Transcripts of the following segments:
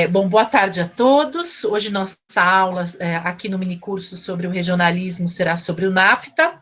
Bom, boa tarde a todos. Hoje nossa aula aqui no minicurso sobre o regionalismo será sobre o NAFTA.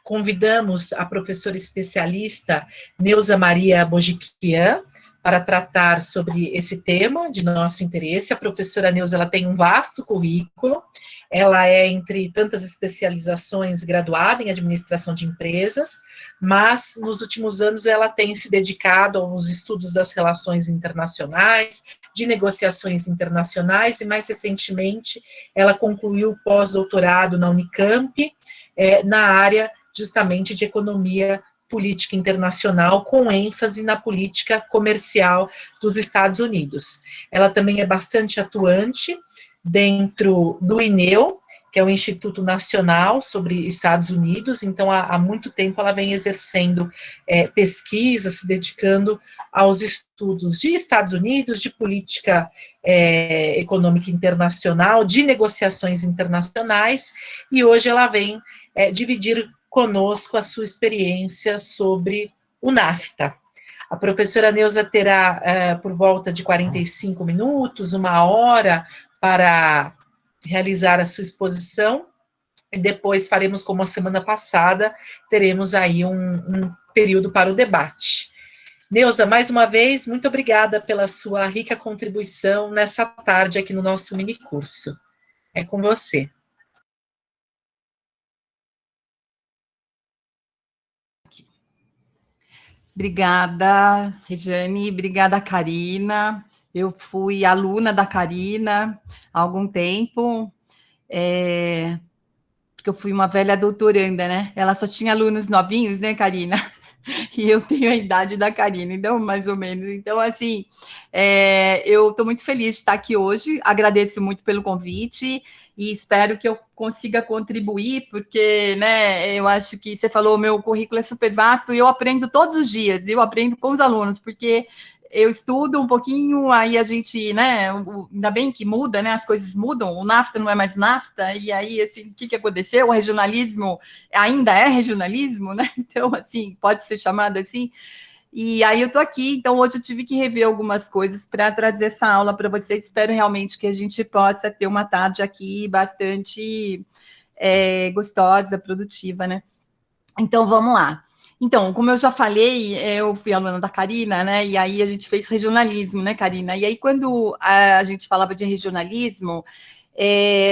Convidamos a professora especialista Neuza Maria Bojiquian para tratar sobre esse tema de nosso interesse. A professora Neuza, ela tem um vasto currículo, ela é, entre tantas especializações, graduada em administração de empresas, mas nos últimos anos ela tem se dedicado aos estudos das relações internacionais, de negociações internacionais, e mais recentemente ela concluiu o pós-doutorado na Unicamp, na área justamente de economia política internacional, com ênfase na política comercial dos Estados Unidos. Ela também é bastante atuante dentro do INEU, que é o Instituto Nacional sobre Estados Unidos, então há muito tempo ela vem exercendo pesquisa, se dedicando aos estudos de Estados Unidos, de política econômica internacional, de negociações internacionais, e hoje ela vem dividir conosco a sua experiência sobre o NAFTA. A professora Neuza terá por volta de 45 minutos, uma hora, para realizar a sua exposição, e depois faremos como a semana passada, teremos aí um período para o debate. Neuza, mais uma vez, muito obrigada pela sua rica contribuição nessa tarde aqui no nosso minicurso. É com você. Obrigada, Rejane, obrigada, Karina. Eu fui aluna da Karina há algum tempo, porque eu fui uma velha doutoranda, né? Ela só tinha alunos novinhos, né, Karina? E eu tenho a idade da Karina, então, mais ou menos. Então, assim, eu estou muito feliz de estar aqui hoje, agradeço muito pelo convite e espero que eu consiga contribuir, porque, né, eu acho que você falou, meu currículo é super vasto e eu aprendo todos os dias, eu aprendo com os alunos, porque eu estudo um pouquinho, aí a gente, né, ainda bem que muda, né, as coisas mudam, o NAFTA não é mais NAFTA, e aí, assim, o que aconteceu? O regionalismo ainda é regionalismo, né, então, assim, pode ser chamado assim, e aí eu tô aqui, então hoje eu tive que rever algumas coisas para trazer essa aula para vocês, espero realmente que a gente possa ter uma tarde aqui bastante gostosa, produtiva, né. Então, vamos lá. Então, como eu já falei, eu fui aluna da Karina, né, e aí a gente fez regionalismo, né, Karina, e aí quando a gente falava de regionalismo,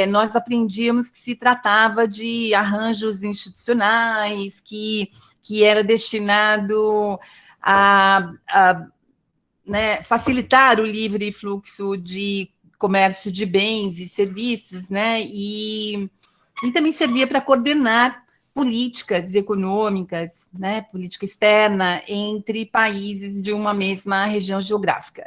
nós aprendíamos que se tratava de arranjos institucionais, que era destinado a né, facilitar o livre fluxo de comércio de bens e serviços, né, e também servia para coordenar políticas econômicas, né, política externa entre países de uma mesma região geográfica.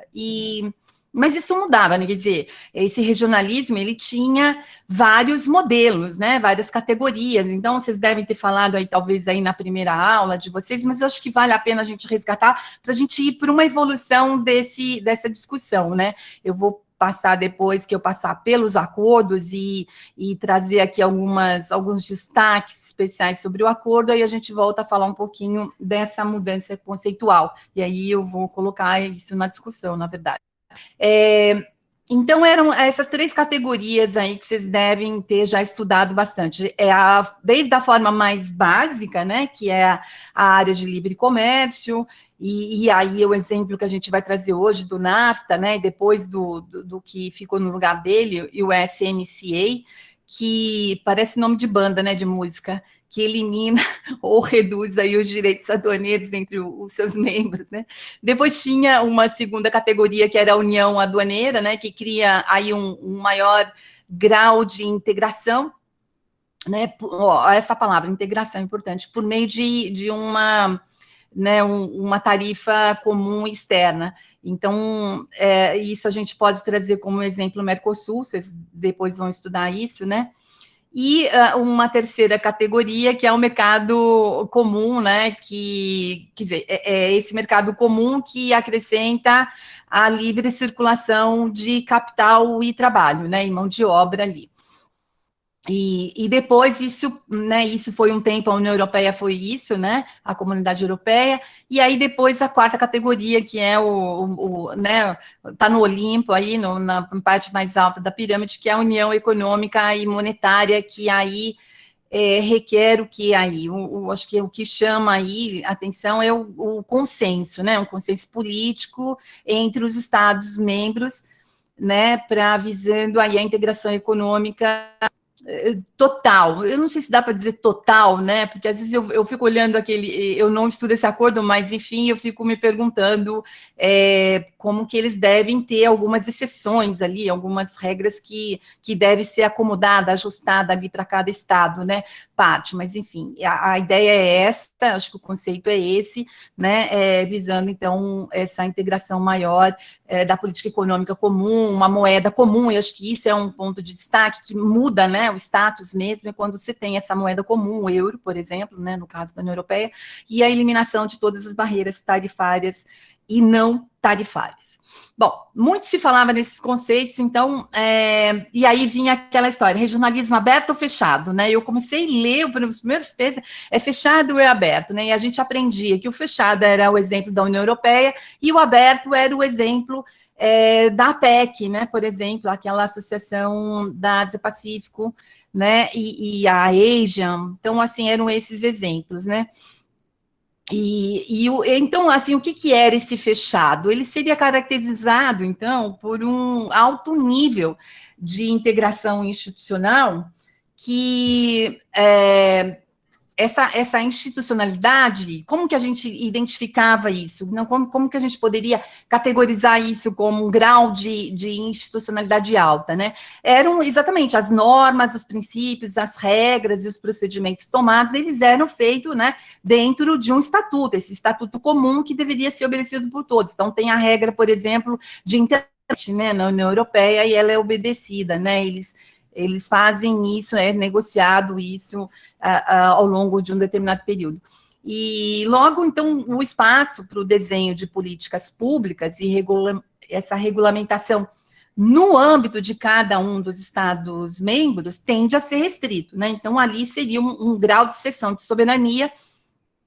Mas isso mudava, né? Quer dizer, esse regionalismo, ele tinha vários modelos, né, várias categorias, então vocês devem ter falado aí, talvez aí na primeira aula de vocês, mas eu acho que vale a pena a gente resgatar para a gente ir para uma evolução dessa discussão, né, eu vou passar depois que eu passar pelos acordos e trazer aqui alguns destaques especiais sobre o acordo, aí a gente volta a falar um pouquinho dessa mudança conceitual, e aí eu vou colocar isso na discussão, na verdade. Então, eram essas três categorias aí que vocês devem ter já estudado bastante. Desde a forma mais básica, né, que é a área de livre comércio, e aí o exemplo que a gente vai trazer hoje do NAFTA, né, e depois do que ficou no lugar dele, e o SMCA, que parece nome de banda, né, de música, que elimina ou reduz aí os direitos aduaneiros entre os seus membros, né? Depois tinha uma segunda categoria, que era a União Aduaneira, né, que cria aí um maior grau de integração, né, essa palavra, integração, é importante, por meio de uma, né, uma tarifa comum externa. Então, isso a gente pode trazer como exemplo o Mercosul, vocês depois vão estudar isso, né? E uma terceira categoria, que é o mercado comum, né, quer dizer, esse mercado comum que acrescenta a livre circulação de capital e trabalho, né, e mão de obra ali. E depois isso, né, isso foi um tempo, a União Europeia foi isso, né, a Comunidade Europeia, e aí depois a quarta categoria, que é né, tá no Olimpo aí, na parte mais alta da pirâmide, que é a União Econômica e Monetária, que aí requer o que aí, acho que o que chama aí atenção é o consenso, né, um consenso político entre os Estados-membros, né, para visando aí a integração econômica total. Eu não sei se dá para dizer total, né? Porque às vezes eu fico olhando eu não estudo esse acordo, mas enfim, eu fico me perguntando como que eles devem ter algumas exceções ali, algumas regras que devem ser acomodadas, ajustadas ali para cada estado, né? Parte, mas enfim, a ideia é essa, acho que o conceito é esse, né? Visando então essa integração maior da política econômica comum, uma moeda comum, e acho que isso é um ponto de destaque que muda, né, o status mesmo, é quando você tem essa moeda comum, o euro, por exemplo, né, no caso da União Europeia, e a eliminação de todas as barreiras tarifárias e não tarifárias. Bom, muito se falava nesses conceitos, então, e aí vinha aquela história, regionalismo aberto ou fechado, né? Eu comecei a ler, os primeiros textos, é fechado ou é aberto, né? E a gente aprendia que o fechado era o exemplo da União Europeia e o aberto era o exemplo da APEC, né? Por exemplo, aquela associação da Ásia-Pacífico, né? E a ASEAN, então, assim, eram esses exemplos, né? Então, assim, o que era esse fechado? Ele seria caracterizado, então, por um alto nível de integração institucional que essa institucionalidade, como que a gente identificava isso? Não, como que a gente poderia categorizar isso como um grau de institucionalidade alta, né? Eram exatamente as normas, os princípios, as regras e os procedimentos tomados, eles eram feitos, né, dentro de um estatuto, esse estatuto comum que deveria ser obedecido por todos. Então, tem a regra, por exemplo, de internet, né, na União Europeia, e ela é obedecida, né? Eles fazem isso, negociado isso ao longo de um determinado período. E logo, então, o espaço para o desenho de políticas públicas e essa regulamentação no âmbito de cada um dos Estados-membros tende a ser restrito, né? Então, ali seria um grau de cessão de soberania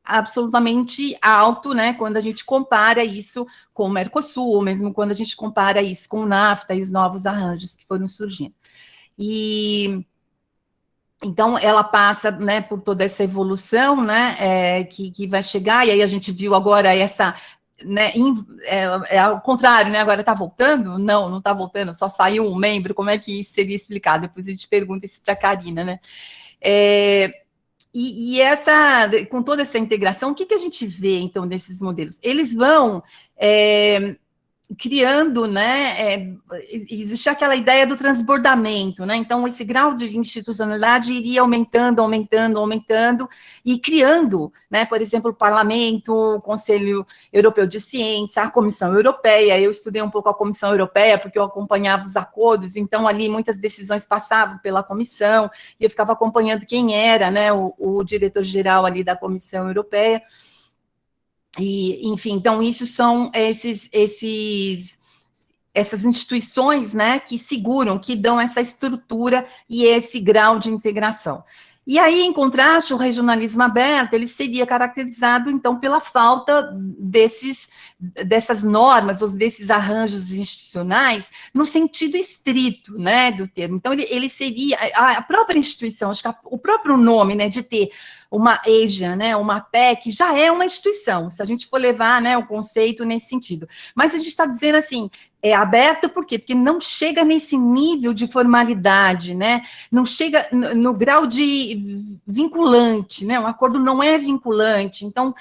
absolutamente alto, né, quando a gente compara isso com o Mercosul, ou mesmo quando a gente compara isso com o NAFTA e os novos arranjos que foram surgindo. E então ela passa, né, por toda essa evolução, né, que vai chegar, e aí a gente viu agora essa, né, ao contrário, né, agora está voltando? Não está voltando, só saiu um membro, como é que isso seria explicado? Depois a gente pergunta isso para a Karina, né. Com toda essa integração, o que a gente vê, então, desses modelos? Eles vão criando, né, existe aquela ideia do transbordamento, né, então esse grau de institucionalidade iria aumentando, e criando, né, por exemplo, o Parlamento, o Conselho Europeu de Ciência, a Comissão Europeia. Eu estudei um pouco a Comissão Europeia, porque eu acompanhava os acordos, então ali muitas decisões passavam pela Comissão, e eu ficava acompanhando quem era, né, o diretor-geral ali da Comissão Europeia. E, enfim, então isso são essas instituições, né, que seguram, que dão essa estrutura e esse grau de integração. E aí, em contraste, o regionalismo aberto, ele seria caracterizado, então, pela falta dessas normas, ou desses arranjos institucionais, no sentido estrito, né, do termo. Então, ele seria, a própria instituição, acho que o próprio nome, né, de ter uma ASEAN, né, uma PEC, já é uma instituição, se a gente for levar, né, o conceito nesse sentido. Mas a gente está dizendo assim, é aberto por quê? Porque não chega nesse nível de formalidade, né, não chega no grau de vinculante, né, um acordo não é vinculante, então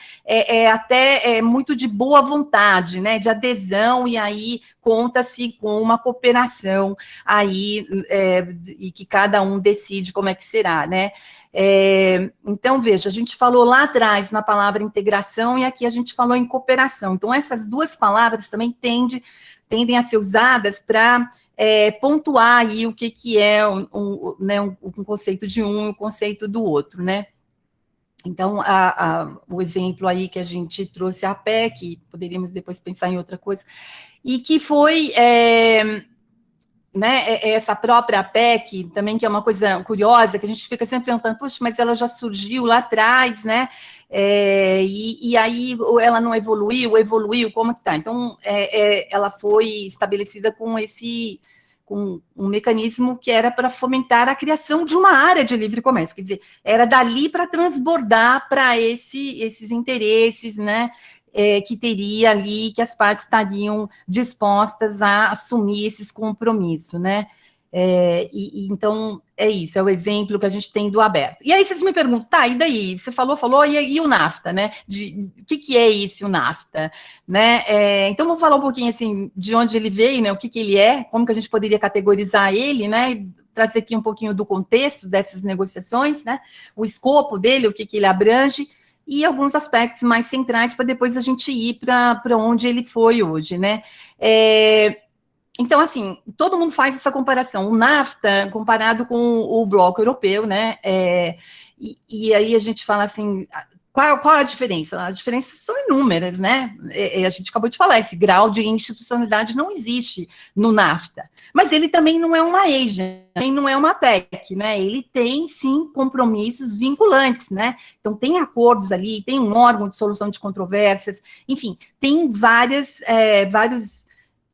até muito de boa vontade, né, de adesão, e aí conta-se com uma cooperação aí, e que cada um decide como é que será, né. Então, veja, a gente falou lá atrás na palavra integração e aqui a gente falou em cooperação. Então, essas duas palavras também tendem a ser usadas para pontuar aí o que é um conceito de um e o conceito do outro, né? Então, o exemplo aí que a gente trouxe, a PEC, poderíamos depois pensar em outra coisa, e que foi né, essa própria PEC, também, que é uma coisa curiosa, que a gente fica sempre perguntando, poxa, mas ela já surgiu lá atrás, né, e aí ela não evoluiu, como que tá? Então, ela foi estabelecida com um mecanismo que era para fomentar a criação de uma área de livre comércio, quer dizer, era dali para transbordar para esses interesses, né, que teria ali, que as partes estariam dispostas a assumir esses compromissos, né? Então, é isso, é o exemplo que a gente tem do aberto. E aí vocês me perguntam, tá, e daí? Você falou, e o NAFTA, né? O que é isso, o NAFTA? Né? Então, vamos falar um pouquinho, assim, de onde ele veio, né? O que ele é, como que a gente poderia categorizar ele, né? Trazer aqui um pouquinho do contexto dessas negociações, né? O escopo dele, o que ele abrange, e alguns aspectos mais centrais para depois a gente ir para onde ele foi hoje, né? Então, assim, todo mundo faz essa comparação, o NAFTA comparado com o bloco europeu, né? E aí a gente fala assim, qual a diferença? A diferença são inúmeras, né? A gente acabou de falar, esse grau de institucionalidade não existe no NAFTA, mas ele também não é uma ASEAN, também não é uma PEC, né? Ele tem, sim, compromissos vinculantes, né? Então, tem acordos ali, tem um órgão de solução de controvérsias, enfim, tem várias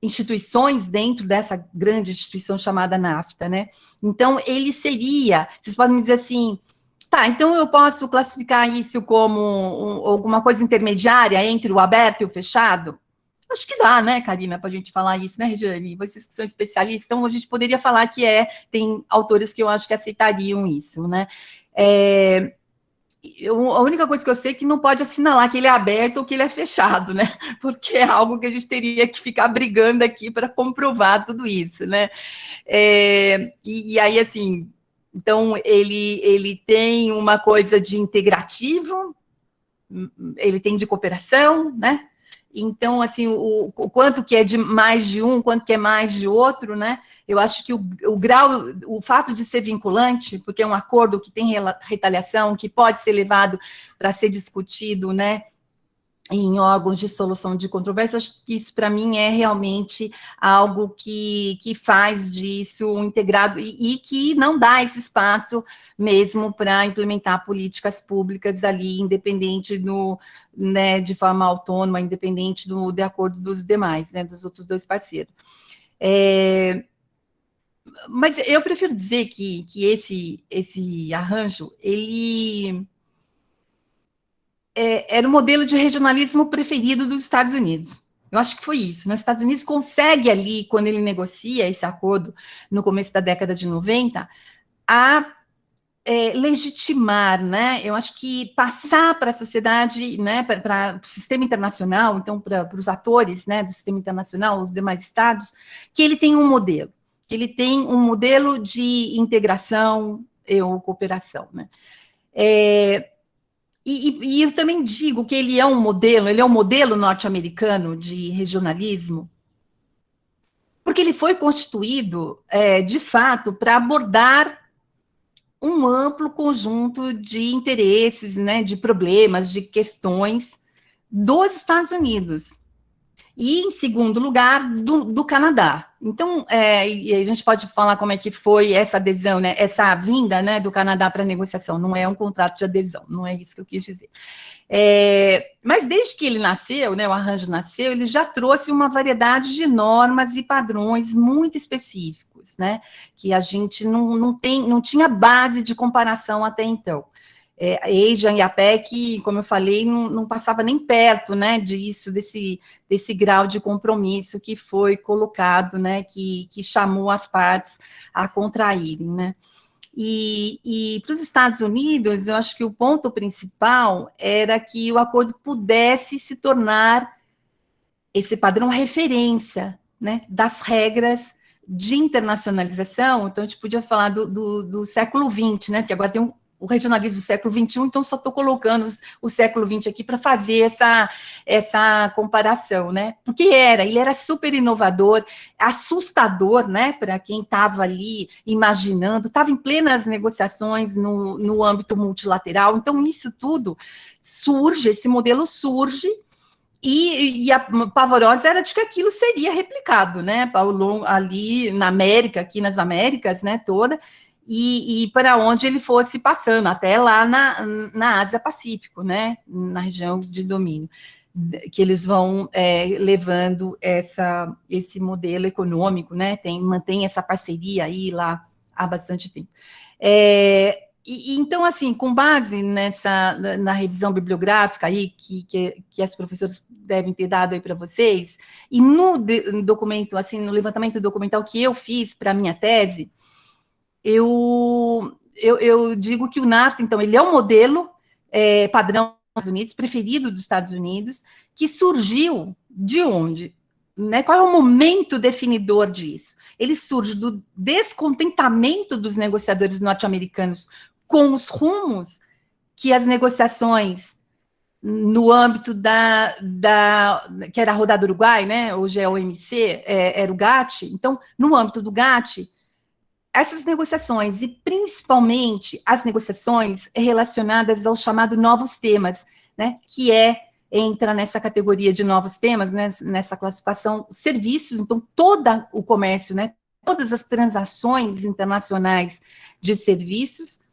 instituições dentro dessa grande instituição chamada NAFTA, né? Então, ele seria, vocês podem me dizer assim, tá, então eu posso classificar isso como alguma coisa intermediária entre o aberto e o fechado? Acho que dá, né, Karina, para a gente falar isso, né, Regiane? Vocês que são especialistas, então a gente poderia falar que tem autores que eu acho que aceitariam isso, né? A única coisa que eu sei é que não pode assinalar que ele é aberto ou que ele é fechado, né? Porque é algo que a gente teria que ficar brigando aqui para comprovar tudo isso, né? E aí, assim, então, ele tem uma coisa de integrativo, ele tem de cooperação, né? Então, assim, o quanto que é de mais de um, quanto que é mais de outro, né? Eu acho que o grau, o fato de ser vinculante, porque é um acordo que tem retaliação, que pode ser levado para ser discutido, né? Em órgãos de solução de controvérsia, acho que isso, para mim, é realmente algo que faz disso um integrado e que não dá esse espaço mesmo para implementar políticas públicas ali, independente né, de forma autônoma, independente de acordo dos demais, né, dos outros dois parceiros. Mas eu prefiro dizer que esse arranjo, ele era o modelo de regionalismo preferido dos Estados Unidos. Eu acho que foi isso, né? Os Estados Unidos consegue ali, quando ele negocia esse acordo no começo da década de 90, legitimar, né? Eu acho que passar para a sociedade, né, para o sistema internacional, então para os atores, né, do sistema internacional, os demais estados, que ele tem um modelo, de integração ou cooperação, né? E eu também digo que ele é um modelo norte-americano de regionalismo, porque ele foi constituído, de fato, para abordar um amplo conjunto de interesses, né, de problemas, de questões dos Estados Unidos. E, em segundo lugar, do Canadá. Então, e a gente pode falar como é que foi essa adesão, né, essa vinda, né, do Canadá para a negociação, não é um contrato de adesão, não é isso que eu quis dizer. Mas desde que ele nasceu, né, o arranjo nasceu, ele já trouxe uma variedade de normas e padrões muito específicos, né, que a gente não tinha base de comparação até então. A ASEAN e a PEC, como eu falei, não passava nem perto, né, desse grau de compromisso que foi colocado, né, que chamou as partes a contraírem, né. E para os Estados Unidos, eu acho que o ponto principal era que o acordo pudesse se tornar esse padrão referência, né, das regras de internacionalização. Então, a gente podia falar do século XX, né, porque agora tem o regionalismo do século XXI, então só estou colocando o século XX aqui para fazer essa comparação, né? Porque ele era super inovador, assustador, né? Para quem estava ali imaginando, estava em plenas negociações no âmbito multilateral. Então, isso tudo surge, esse modelo surge, E a pavorosa era de que aquilo seria replicado, né, ali na América, aqui nas Américas, né, toda, e para onde ele fosse passando, até lá na Ásia Pacífico, né, na região de domínio, que eles vão levando esse modelo econômico, né, mantém essa parceria aí lá há bastante tempo. Então, assim, com base na revisão bibliográfica aí, que as professoras devem ter dado aí para vocês, e no documento, assim, no levantamento documental que eu fiz para a minha tese, eu digo que o NAFTA, então, ele é um modelo padrão dos Estados Unidos, preferido dos Estados Unidos, que surgiu de onde? Né? Qual é o momento definidor disso? Ele surge do descontentamento dos negociadores norte-americanos com os rumos que as negociações no âmbito que era a rodada do Uruguai, né? Hoje é o OMC, era o GATT. Então, no âmbito do GATT, essas negociações, e principalmente as negociações relacionadas ao chamado novos temas, né? Que entra nessa categoria de novos temas, né, nessa classificação, serviços, então todo o comércio, né, todas as transações internacionais de serviços,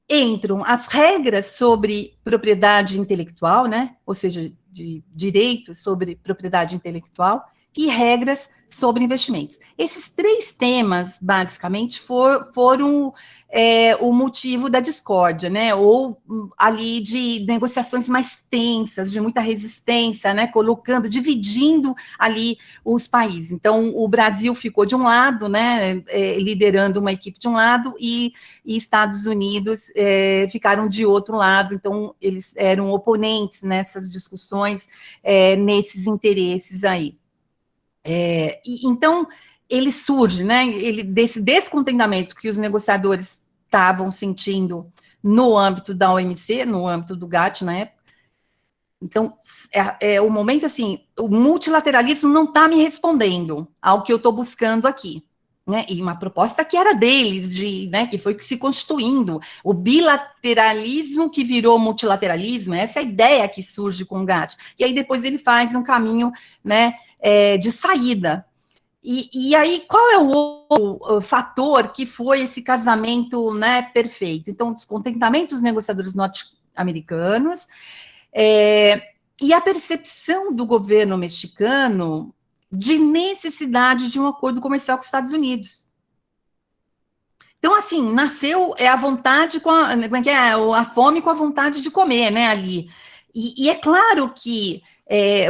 entram as regras sobre propriedade intelectual, né, ou seja, de direitos sobre propriedade intelectual, e regras sobre investimentos. Esses 3 temas, basicamente, foram o motivo da discórdia, né? Ou ali de negociações mais tensas, de muita resistência, né? Dividindo ali os países. Então, o Brasil ficou de um lado, né? Liderando uma equipe de um lado, e Estados Unidos ficaram de outro lado. Então, eles eram oponentes nessas discussões, nesses interesses aí. Então, ele surge, né, desse descontentamento que os negociadores estavam sentindo no âmbito da OMC, no âmbito do GATT na época. Então, o momento, assim, o multilateralismo não está me respondendo ao que eu estou buscando aqui, né, e uma proposta que era deles, né, que foi se constituindo, o bilateralismo que virou multilateralismo, essa é a ideia que surge com o GATT, e aí depois ele faz um caminho, né, de saída. E aí, qual é o outro fator que foi esse casamento, né, perfeito? Então, descontentamento dos negociadores norte-americanos, e a percepção do governo mexicano de necessidade de um acordo comercial com os Estados Unidos. Então, assim, nasceu a vontade a fome com a vontade de comer, né, ali. E é claro que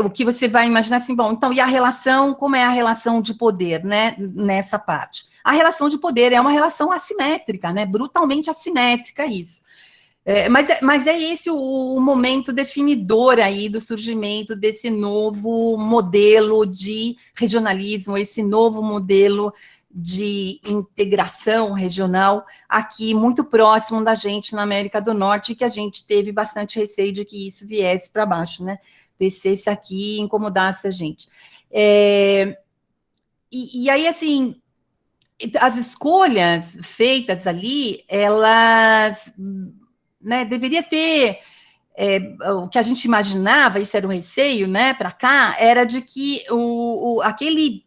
o que você vai imaginar assim, bom, então, e a relação, como é a relação de poder, né, nessa parte? A relação de poder é uma relação assimétrica, né, brutalmente assimétrica isso. Mas é esse o momento definidor aí do surgimento desse novo modelo de regionalismo, esse novo modelo de integração regional aqui muito próximo da gente na América do Norte, que a gente teve bastante receio de que isso viesse para baixo, né? Descesse aqui e incomodasse a gente. E aí, assim, as escolhas feitas ali, elas, né, deveria ter o que a gente imaginava, isso era um receio, né, para cá, era de que aquele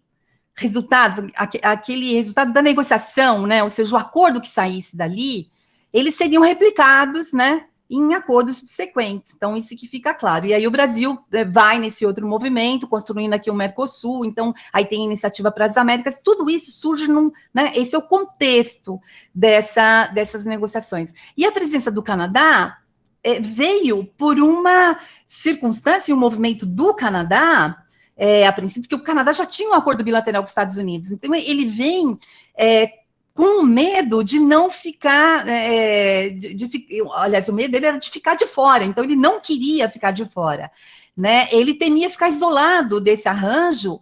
resultado da negociação, né, ou seja, o acordo que saísse dali, eles seriam replicados, né, em acordos subsequentes. Então, isso que fica claro. E aí o Brasil vai nesse outro movimento, construindo aqui o Mercosul, então aí tem iniciativa para as Américas, tudo isso surge né, esse é o contexto dessas negociações. E a presença do Canadá veio por uma circunstância, um movimento do Canadá, a princípio, que o Canadá já tinha um acordo bilateral com os Estados Unidos, então ele vem com medo de não ficar, aliás, o medo dele era de ficar de fora, então ele não queria ficar de fora, né? Ele temia ficar isolado desse arranjo,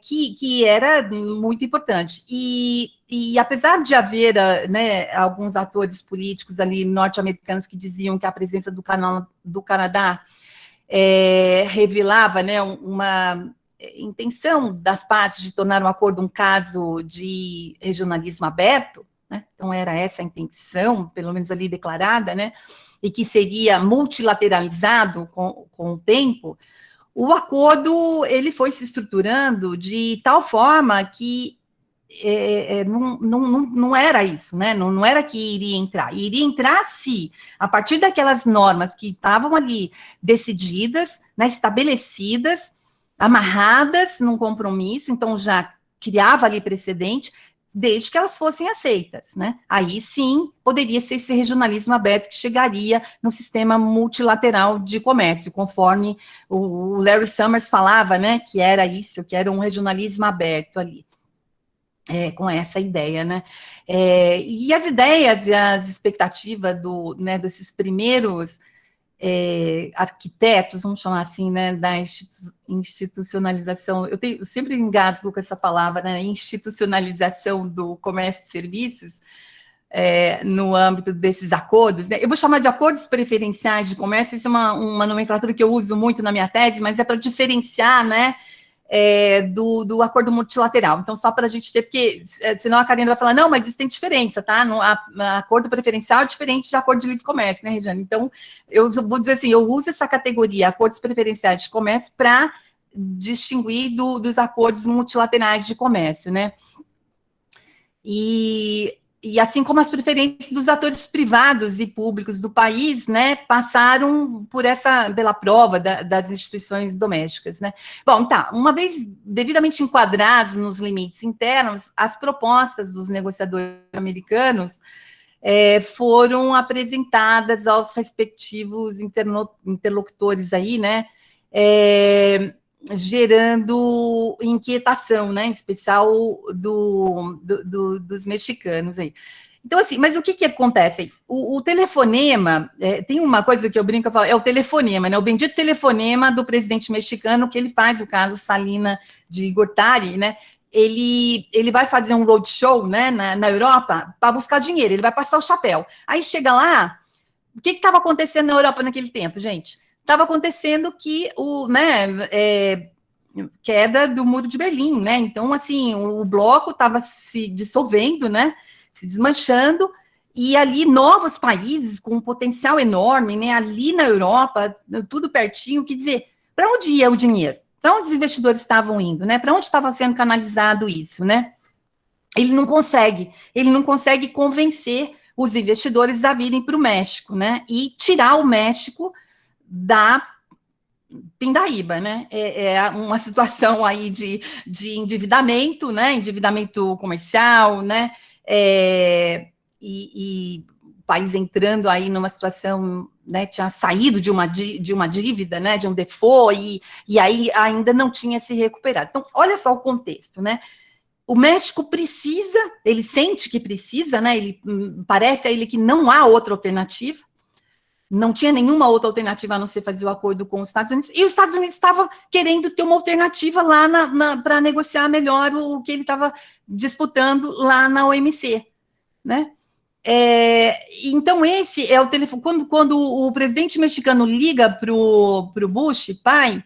que era muito importante. E apesar de haver, né, alguns atores políticos ali norte-americanos que diziam que a presença do Canadá revelava, né, uma intenção das partes de tornar o acordo um caso de regionalismo aberto, né? Então era essa a intenção, pelo menos ali declarada, né? e que seria multilateralizado com o tempo, o acordo ele foi se estruturando de tal forma que não era isso, né? Não era que iria entrar se, a partir daquelas normas que estavam ali decididas, né, estabelecidas, amarradas num compromisso, então já criava ali precedente, desde que elas fossem aceitas, né? Aí sim poderia ser esse regionalismo aberto que chegaria no sistema multilateral de comércio, conforme o Larry Summers falava, né? Que era isso, que era um regionalismo aberto ali. Com essa ideia, né? E as ideias e as expectativas desses primeiros arquitetos, vamos chamar assim, né, da institucionalização, eu sempre engasgo com essa palavra, né, institucionalização do comércio de serviços, no âmbito desses acordos, né? Eu vou chamar de acordos preferenciais de comércio, isso é uma nomenclatura que eu uso muito na minha tese, mas é para diferenciar, né, do acordo multilateral. Então, só para a gente ter, porque senão a Karina vai falar, não, mas isso tem diferença, tá? Acordo preferencial é diferente de acordo de livre comércio, né, Regiane? Então, eu vou dizer assim, eu uso essa categoria, acordos preferenciais de comércio, para distinguir dos acordos multilaterais de comércio, né? E assim como as preferências dos atores privados e públicos do país, né, passaram pela prova das instituições domésticas, né. Bom, tá, uma vez devidamente enquadrados nos limites internos, as propostas dos negociadores americanos foram apresentadas aos respectivos interlocutores aí, né, gerando inquietação, né, em especial dos mexicanos aí. Então, assim, mas o que acontece aí? O telefonema, tem uma coisa que eu brinco, eu falo, é o telefonema, né, o bendito telefonema do presidente mexicano, que ele faz, o Carlos Salinas de Gortari, né, ele vai fazer um roadshow, né, na Europa, para buscar dinheiro, ele vai passar o chapéu. Aí chega lá, o que estava acontecendo na Europa naquele tempo, gente? Estava acontecendo que queda do Muro de Berlim, né? Então, assim, o bloco estava se dissolvendo, né? Se desmanchando, e ali novos países com um potencial enorme, né? Ali na Europa, tudo pertinho, quer dizer, para onde ia o dinheiro? Para onde os investidores estavam indo, né? Para onde estava sendo canalizado isso, né? Ele não consegue convencer os investidores a virem para o México, né? E tirar o México da pindaíba, né? É uma situação aí de endividamento, né? Endividamento comercial, né? E o país entrando aí numa situação, né? Tinha saído de uma dívida, né? De um default, e aí ainda não tinha se recuperado. Então, olha só o contexto, né? O México precisa, ele sente que precisa, né? Parece a ele que não há outra alternativa. Não tinha nenhuma outra alternativa a não ser fazer o acordo com os Estados Unidos, e os Estados Unidos estavam querendo ter uma alternativa lá para negociar melhor o que ele estava disputando lá na OMC, né? Então, esse é o telefone. Quando o presidente mexicano liga para o Bush, pai,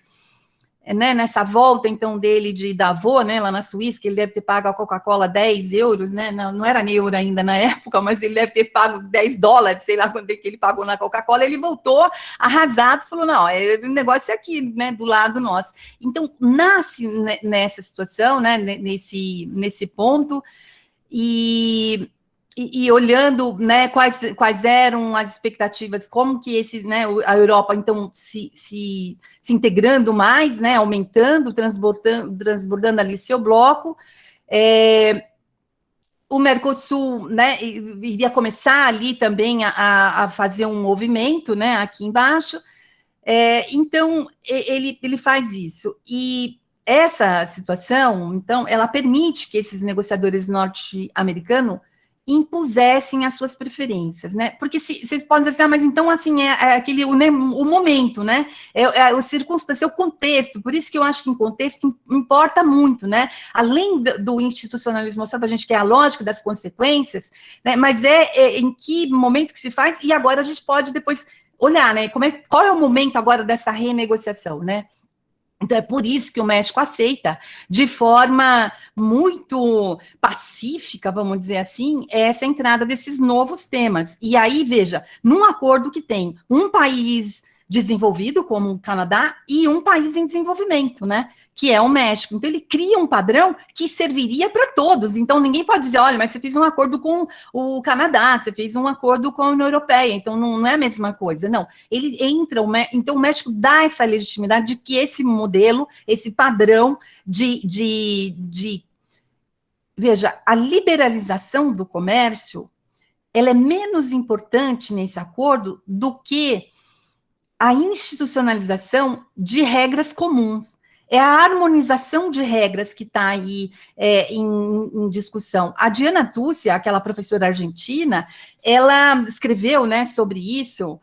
né, nessa volta, então, dele de Davos, né, lá na Suíça, que ele deve ter pago a Coca-Cola 10 euros, né, não era euro ainda na época, mas ele deve ter pago 10 dólares, sei lá quanto é que ele pagou na Coca-Cola, ele voltou arrasado, falou, não, o negócio é aqui, né, do lado nosso. Então, nasce nessa situação, né, nesse ponto, e olhando, né, quais eram as expectativas, como que né, a Europa, então, se integrando mais, né, aumentando, transbordando ali seu bloco, o Mercosul, né, iria começar ali também a fazer um movimento, né, aqui embaixo, então, ele faz isso, e essa situação, então, ela permite que esses negociadores norte-americanos impusessem as suas preferências, né? Porque vocês podem dizer assim, mas então, assim, aquele o momento, né? A circunstância, o contexto, por isso que eu acho que em contexto importa muito, né? Além do institucionalismo mostrar para a gente que é a lógica das consequências, né? Mas em que momento que se faz, e agora a gente pode depois olhar, né? Qual é o momento agora dessa renegociação, né? Então, é por isso que o México aceita, de forma muito pacífica, vamos dizer assim, essa entrada desses novos temas. E aí, veja, num acordo que tem um país desenvolvido, como o Canadá, e um país em desenvolvimento, né? Que é o México. Então, ele cria um padrão que serviria para todos. Então, ninguém pode dizer, olha, mas você fez um acordo com o Canadá, você fez um acordo com a União Europeia, então não é a mesma coisa. Não, ele entra, então o México dá essa legitimidade de que esse modelo, esse padrão veja, a liberalização do comércio, ela é menos importante nesse acordo do que a institucionalização de regras comuns. É a harmonização de regras que está aí em discussão. A Diana Tucci, aquela professora argentina, ela escreveu, né, sobre isso,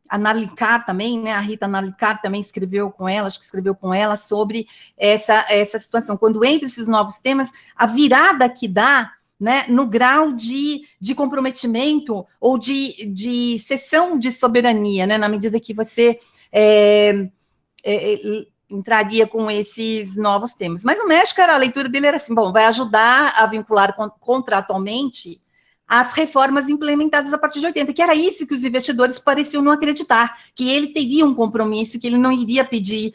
a Nalicar também, né, a Rita Nalicar também escreveu com ela, acho que escreveu com ela sobre essa situação. Quando entra esses novos temas, a virada que dá, né, no grau de comprometimento ou de cessão de soberania, né, na medida que você entraria com esses novos temas. Mas o México, a leitura dele era assim, bom, vai ajudar a vincular contratualmente as reformas implementadas a partir de 80, que era isso que os investidores pareciam não acreditar, que ele teria um compromisso, que ele não iria pedir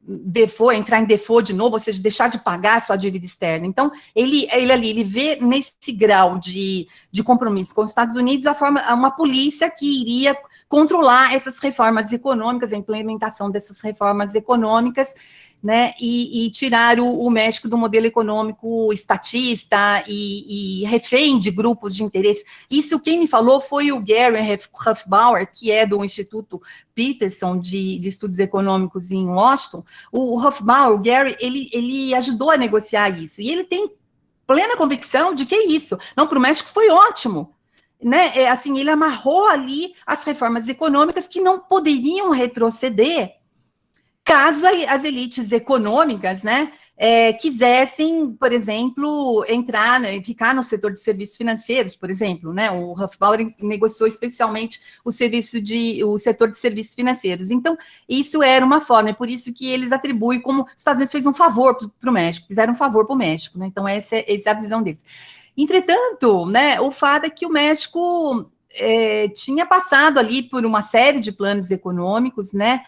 default, entrar em default de novo, ou seja, deixar de pagar a sua dívida externa. Então, ele vê nesse grau de compromisso com os Estados Unidos uma polícia que iria controlar essas reformas econômicas, a implementação dessas reformas econômicas, né, e tirar o México do modelo econômico estatista e refém de grupos de interesse. Isso quem me falou foi o Gary Hufbauer, que é do Instituto Peterson de Estudos Econômicos em Washington. O Hufbauer, o Gary, ele ajudou a negociar isso, e ele tem plena convicção de que é isso. Não, para o México foi ótimo, né? Assim, ele amarrou ali as reformas econômicas que não poderiam retroceder caso as elites econômicas, né, quisessem, por exemplo, entrar, né, ficar no setor de serviços financeiros, por exemplo, né, o Hufbauer negociou especialmente o setor de serviços financeiros. Então, isso era uma forma, é por isso que eles atribuem como os Estados Unidos fez um favor para o México, fizeram um favor para o México, né, então essa é a visão deles. Entretanto, né, o fato é que o México tinha passado ali por uma série de planos econômicos, né,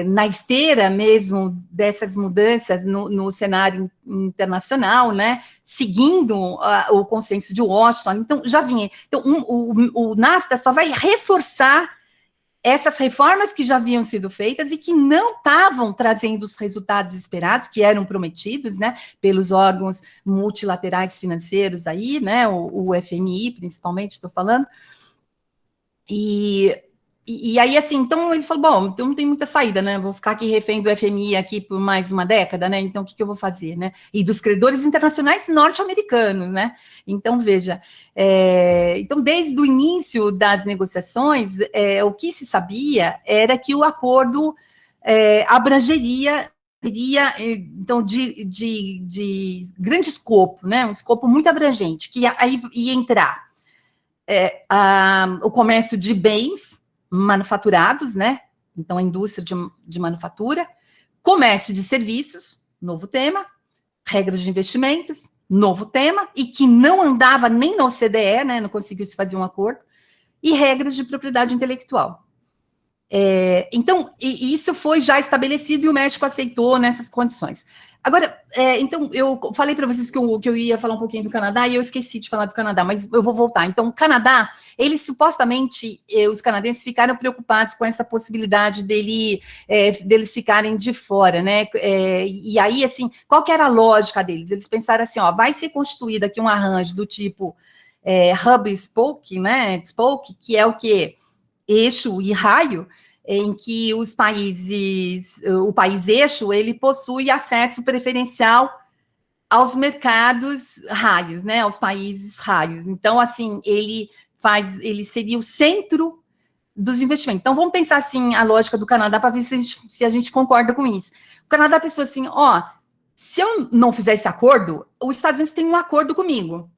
na esteira mesmo dessas mudanças no cenário internacional, né, seguindo o consenso de Washington. Então, já vinha. Então, o NAFTA só vai reforçar essas reformas que já haviam sido feitas e que não estavam trazendo os resultados esperados, que eram prometidos, né, pelos órgãos multilaterais financeiros aí, né, o FMI, principalmente, estou falando. E aí, assim, então ele falou, bom, então não tem muita saída, né, vou ficar aqui refém do FMI aqui por mais uma década, né, então o que eu vou fazer, né, e dos credores internacionais norte-americanos, né, então veja, então desde o início das negociações, o que se sabia era que o acordo abrangeria, então, de grande escopo, né, um escopo muito abrangente, que aí ia entrar o comércio de bens manufaturados, né? Então, a indústria de manufatura, comércio de serviços, novo tema, regras de investimentos, novo tema, e que não andava nem na OCDE, né? Não conseguiu se fazer um acordo, e regras de propriedade intelectual. Então, isso foi já estabelecido e o México aceitou nessas condições. Agora, então, eu falei para vocês que eu ia falar um pouquinho do Canadá e eu esqueci de falar do Canadá, mas eu vou voltar. Então, o Canadá, eles supostamente, os canadenses ficaram preocupados com essa possibilidade deles ficarem de fora, né? E aí, assim, qual que era a lógica deles? Eles pensaram assim, ó, vai ser constituído aqui um arranjo do tipo hub and spoke, né? Spoke, que é o quê? Eixo e raio, em que o país eixo, ele possui acesso preferencial aos mercados raios, né, aos países raios. Então, assim, ele seria o centro dos investimentos. Então, vamos pensar, assim, a lógica do Canadá para ver se a gente concorda com isso. O Canadá pensou assim, ó, se eu não fizer esse acordo, os Estados Unidos têm um acordo comigo.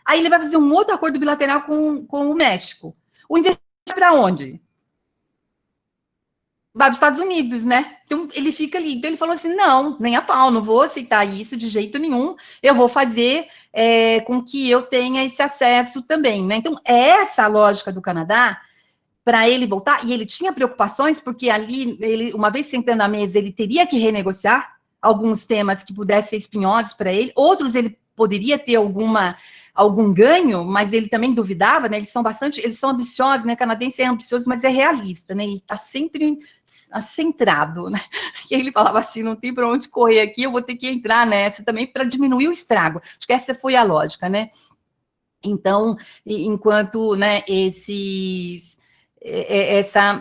Aí ele vai fazer um outro acordo bilateral com o México. O investimento para onde? vai para os Estados Unidos, né? Então, ele fica ali. Então, ele falou assim, não, nem a pau, não vou aceitar isso de jeito nenhum, eu vou fazer com que eu tenha esse acesso também, né? Então, essa a lógica do Canadá, para ele voltar, e ele tinha preocupações, porque ali, ele, uma vez sentando à mesa, ele teria que renegociar alguns temas que pudessem ser espinhosos para ele, outros ele poderia ter algum ganho, mas ele também duvidava, né? Eles são ambiciosos, né? O canadense é ambicioso, mas é realista, né? Ele está sempre centrado, né? E ele falava assim, não tem para onde correr aqui, eu vou ter que entrar nessa também para diminuir o estrago. Acho que essa foi a lógica, né? Então, enquanto, né,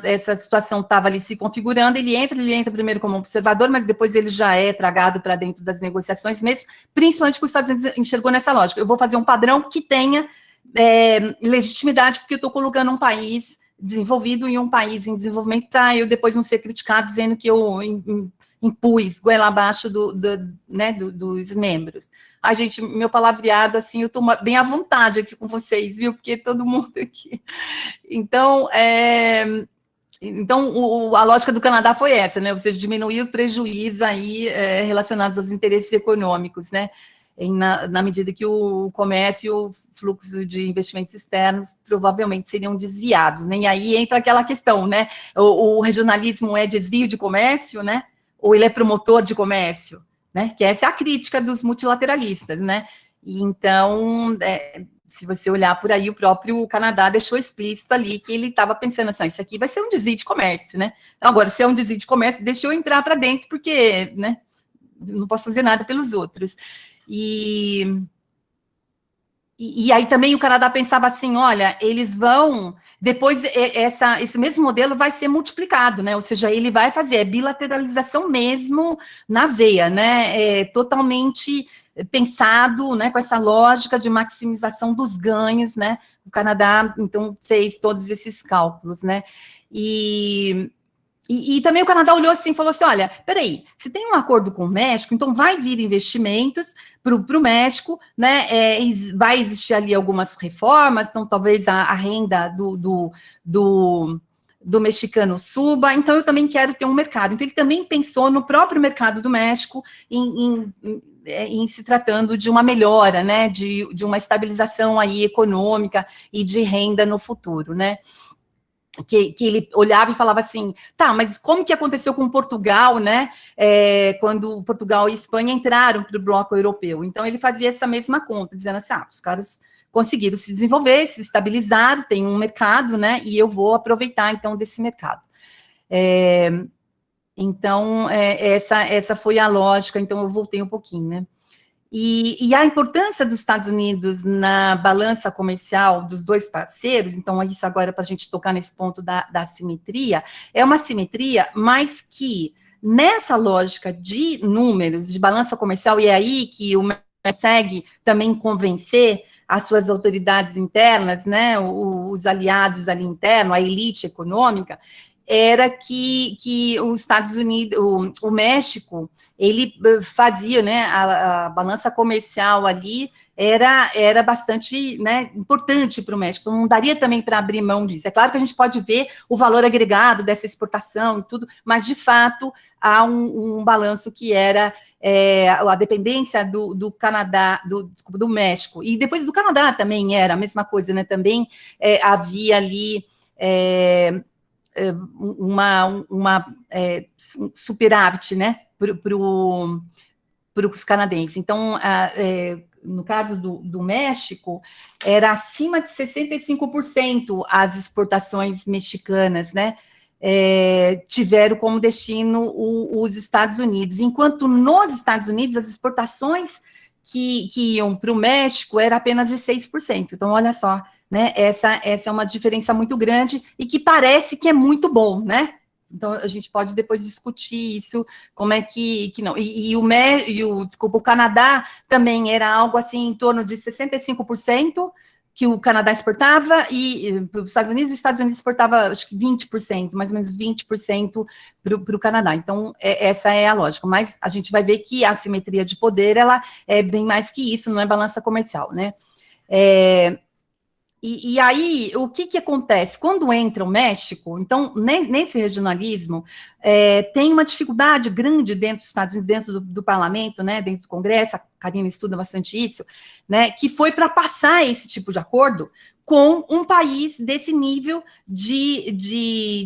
essa situação estava ali se configurando, ele entra primeiro como observador, mas depois ele já é tragado para dentro das negociações mesmo, principalmente porque os Estados Unidos enxergou nessa lógica. Eu vou fazer um padrão que tenha legitimidade, porque eu estou colocando um país desenvolvido em um país em desenvolvimento, para eu depois não ser criticado dizendo que eu impus goela abaixo dos membros. Ai, gente, meu palavreado, assim, eu estou bem à vontade aqui com vocês, viu? Porque todo mundo aqui... Então, a lógica do Canadá foi essa, né? Você diminuir o prejuízo aí relacionados aos interesses econômicos, né? Na medida que o comércio e o fluxo de investimentos externos provavelmente seriam desviados, né? E aí entra aquela questão, né? O regionalismo é desvio de comércio, né? Ou ele é promotor de comércio, né? Que essa é a crítica dos multilateralistas, né? E então, se você olhar por aí, o próprio Canadá deixou explícito ali que ele estava pensando assim, isso aqui vai ser um desvio de comércio, né? Então, agora, se é um desvio de comércio, deixa eu entrar para dentro, porque, né, não posso fazer nada pelos outros. E aí também o Canadá pensava assim, olha, eles vão, depois esse mesmo modelo vai ser multiplicado, né? Ou seja, ele vai fazer bilateralização mesmo na veia, né? Totalmente pensado, né, com essa lógica de maximização dos ganhos, né? O Canadá, então, fez todos esses cálculos, né? E também o Canadá olhou assim e falou assim, olha, peraí, se tem um acordo com o México, então vai vir investimentos para o México, né, vai existir ali algumas reformas, então talvez a renda do mexicano suba, então eu também quero ter um mercado. Então ele também pensou no próprio mercado do México em se tratando de uma melhora, né, de uma estabilização aí econômica e de renda no futuro, né. Que ele olhava e falava assim, tá, mas como que aconteceu com Portugal, né, quando Portugal e Espanha entraram para o bloco europeu? Então, ele fazia essa mesma conta, dizendo assim, os caras conseguiram se desenvolver, se estabilizaram, tem um mercado, né, e eu vou aproveitar, então, desse mercado. Então, essa foi a lógica, então eu voltei um pouquinho, né. E a importância dos Estados Unidos na balança comercial dos dois parceiros, então, isso agora para a gente tocar nesse ponto da simetria, é uma simetria, mas que nessa lógica de números, de balança comercial, e é aí que o MEC consegue também convencer as suas autoridades internas, né, os aliados ali internos, a elite econômica, era que os Estados Unidos, o México, ele fazia, né, a balança comercial ali era bastante, né, importante para o México, então não daria também para abrir mão disso. É claro que a gente pode ver o valor agregado dessa exportação e tudo, mas de fato há um balanço que era a dependência do Canadá, do México, e depois do Canadá também era a mesma coisa, né, também havia ali superávit, né, para os canadenses. Então, no caso do México, era acima de 65% as exportações mexicanas, né, tiveram como destino os Estados Unidos, enquanto nos Estados Unidos as exportações que iam para o México era apenas de 6%. Então, olha só, né, essa é uma diferença muito grande e que parece que é muito bom, né? Então, a gente pode depois discutir isso, como é que não. O Canadá também era algo assim em torno de 65% que o Canadá exportava, e para os Estados Unidos exportava, acho que 20%, mais ou menos 20% para o Canadá. Então, essa é a lógica. Mas a gente vai ver que a assimetria de poder, ela é bem mais que isso, não é balança comercial, né? E aí, o que acontece? Quando entra o México, então, nesse regionalismo, tem uma dificuldade grande dentro dos Estados Unidos, dentro do parlamento, né, dentro do Congresso, a Karina estuda bastante isso, né, que foi para passar esse tipo de acordo com um país desse nível de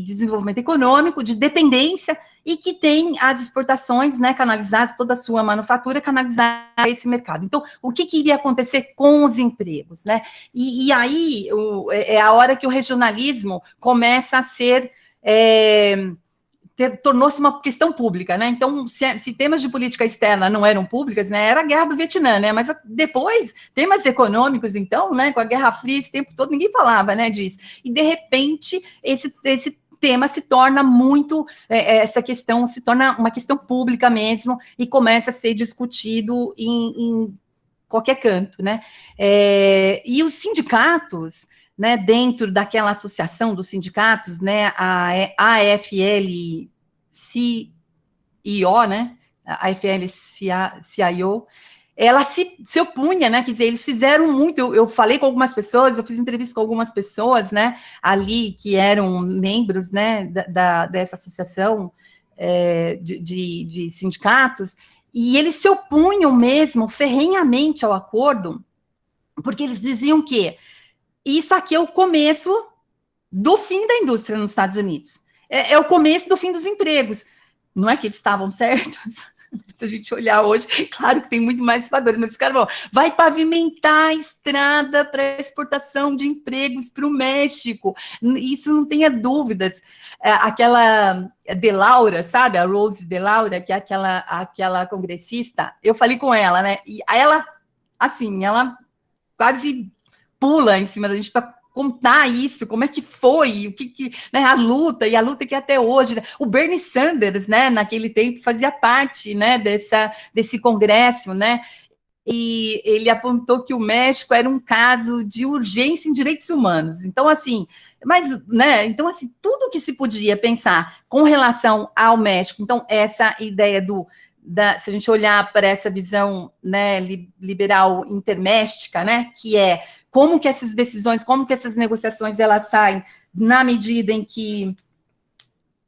desenvolvimento econômico, de dependência, e que tem as exportações, né, canalizadas, toda a sua manufatura canalizada a esse mercado. Então, o que iria acontecer com os empregos, né? E aí é a hora que o regionalismo começa a ser... tornou-se uma questão pública, né? Então, se temas de política externa não eram públicas, né, era a guerra do Vietnã, né? Mas depois, temas econômicos, então, né, com a Guerra Fria, esse tempo todo, ninguém falava, né, disso. E, de repente, esse tema se torna muito, essa questão se torna uma questão pública mesmo, e começa a ser discutido em qualquer canto, né? E os sindicatos, né, dentro daquela associação dos sindicatos, né, a AFL-CIO, né, a AFL-CIO, ela se opunha, né, quer dizer, eles fizeram muito, eu falei com algumas pessoas, eu fiz entrevista com algumas pessoas, né, ali, que eram membros, né, dessa associação de sindicatos, e eles se opunham mesmo, ferrenhamente ao acordo, porque eles diziam que isso aqui é o começo do fim da indústria nos Estados Unidos. É o começo do fim dos empregos. Não é que eles estavam certos? Se a gente olhar hoje, claro que tem muito mais fatores, mas os caras vão, vai pavimentar a estrada para exportação de empregos para o México. Isso não tenha dúvidas. Aquela De Laura, sabe? A Rose De Laura, que é aquela congressista, eu falei com ela, né? E ela, assim, ela quase pula em cima da gente para contar isso, como é que foi, o que né, a luta que até hoje, né, o Bernie Sanders, né, naquele tempo fazia parte, né, desse congresso, né, e ele apontou que o México era um caso de urgência em direitos humanos. Então, assim, tudo que se podia pensar com relação ao México, então, essa ideia se a gente olhar para essa visão, né, liberal interméstica, né, que é como que essas decisões, como que essas negociações, elas saem na medida em que...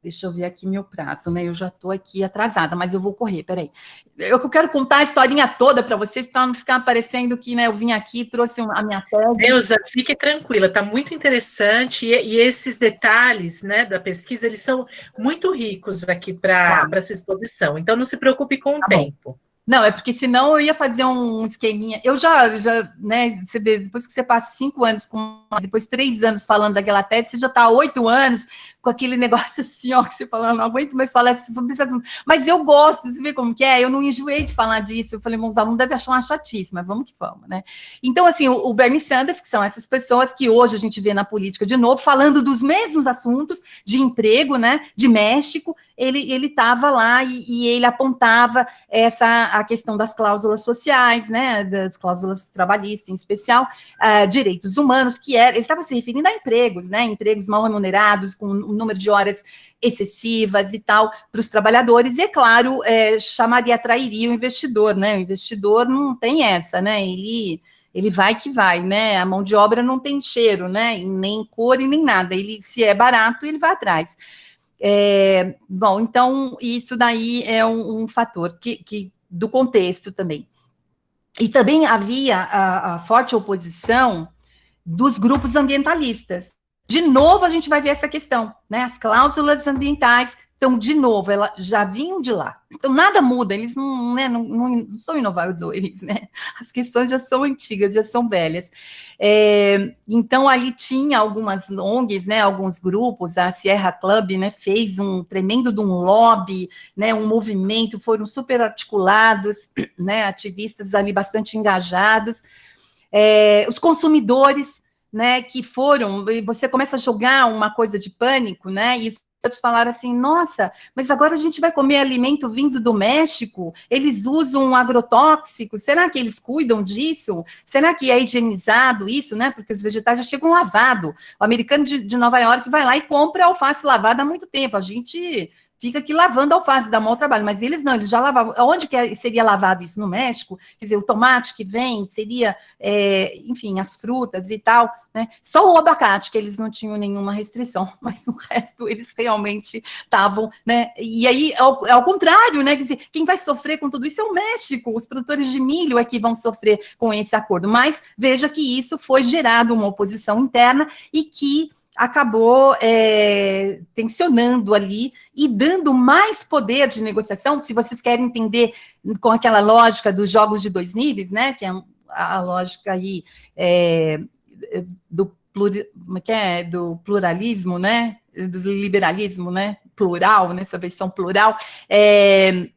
Deixa eu ver aqui meu prazo, né? Eu já estou aqui atrasada, mas eu vou correr, peraí. Eu quero contar a historinha toda para vocês, para não ficar parecendo que, né, eu vim aqui, trouxe a minha tese. Neuza, fique tranquila, está muito interessante, e esses detalhes, né, da pesquisa, eles são muito ricos aqui para a sua exposição, então não se preocupe com o tempo. Não, é porque senão eu ia fazer um esqueminha. Eu já, né, você vê, depois que você passa 5 anos, depois 3 anos falando daquela tese, você já está há 8 anos com aquele negócio assim, ó, que você falando, não aguento mais falar sobre esse assunto. Mas eu gosto, você vê como que é? Eu não enjoei de falar disso. Eu falei, meus alunos devem achar uma chatice, mas vamos que vamos, né? Então, assim, o Bernie Sanders, que são essas pessoas que hoje a gente vê na política de novo, falando dos mesmos assuntos de emprego, né, de México, ele estava lá e ele apontava a questão das cláusulas sociais, né, das cláusulas trabalhistas em especial, direitos humanos, ele estava se referindo a empregos, né, empregos mal remunerados, com um número de horas excessivas e tal, para os trabalhadores, e, é claro, atrairia o investidor, né, o investidor não tem essa, né, ele vai que vai, né, a mão de obra não tem cheiro, né, nem cor e nem nada, se é barato, ele vai atrás. Bom, então, isso daí é um fator do contexto também. E também havia a forte oposição dos grupos ambientalistas. De novo, a gente vai ver essa questão, né? As cláusulas ambientais, então, de novo, elas já vinham de lá. Então, nada muda, eles não são inovadores, né? As questões já são antigas, já são velhas. Então, ali tinha algumas ONGs, né, alguns grupos, a Sierra Club, né, fez um tremendo de um lobby, né, um movimento, foram super articulados, né, ativistas ali bastante engajados. Os consumidores, né, que foram, você começa a jogar uma coisa de pânico, né, e eles falaram assim, nossa, mas agora a gente vai comer alimento vindo do México, eles usam agrotóxicos, será que eles cuidam disso? Será que é higienizado isso, né, porque os vegetais já chegam lavados. O americano de Nova York vai lá e compra alface lavada há muito tempo, a gente fica aqui lavando alface, dá mau trabalho, mas eles não, eles já lavavam. Onde que seria lavado isso? No México? Quer dizer, o tomate que vem seria, enfim, as frutas e tal, né? Só o abacate, que eles não tinham nenhuma restrição, mas o resto eles realmente estavam, né? E aí, ao contrário, né? Quer dizer, quem vai sofrer com tudo isso é o México, os produtores de milho é que vão sofrer com esse acordo, mas veja que isso foi gerado uma oposição interna e que acabou tensionando ali e dando mais poder de negociação, se vocês querem entender com aquela lógica dos jogos de dois níveis, né, que é a lógica aí do pluralismo, né, do liberalismo, né, plural, nessa versão plural,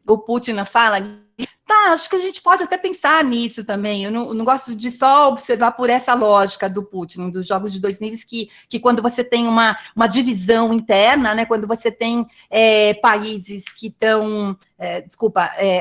o Putin fala. Tá, acho que a gente pode até pensar nisso também. Eu não gosto de só observar por essa lógica do Putin, dos jogos de dois níveis, que quando você tem uma divisão interna, né, quando você tem países que estão,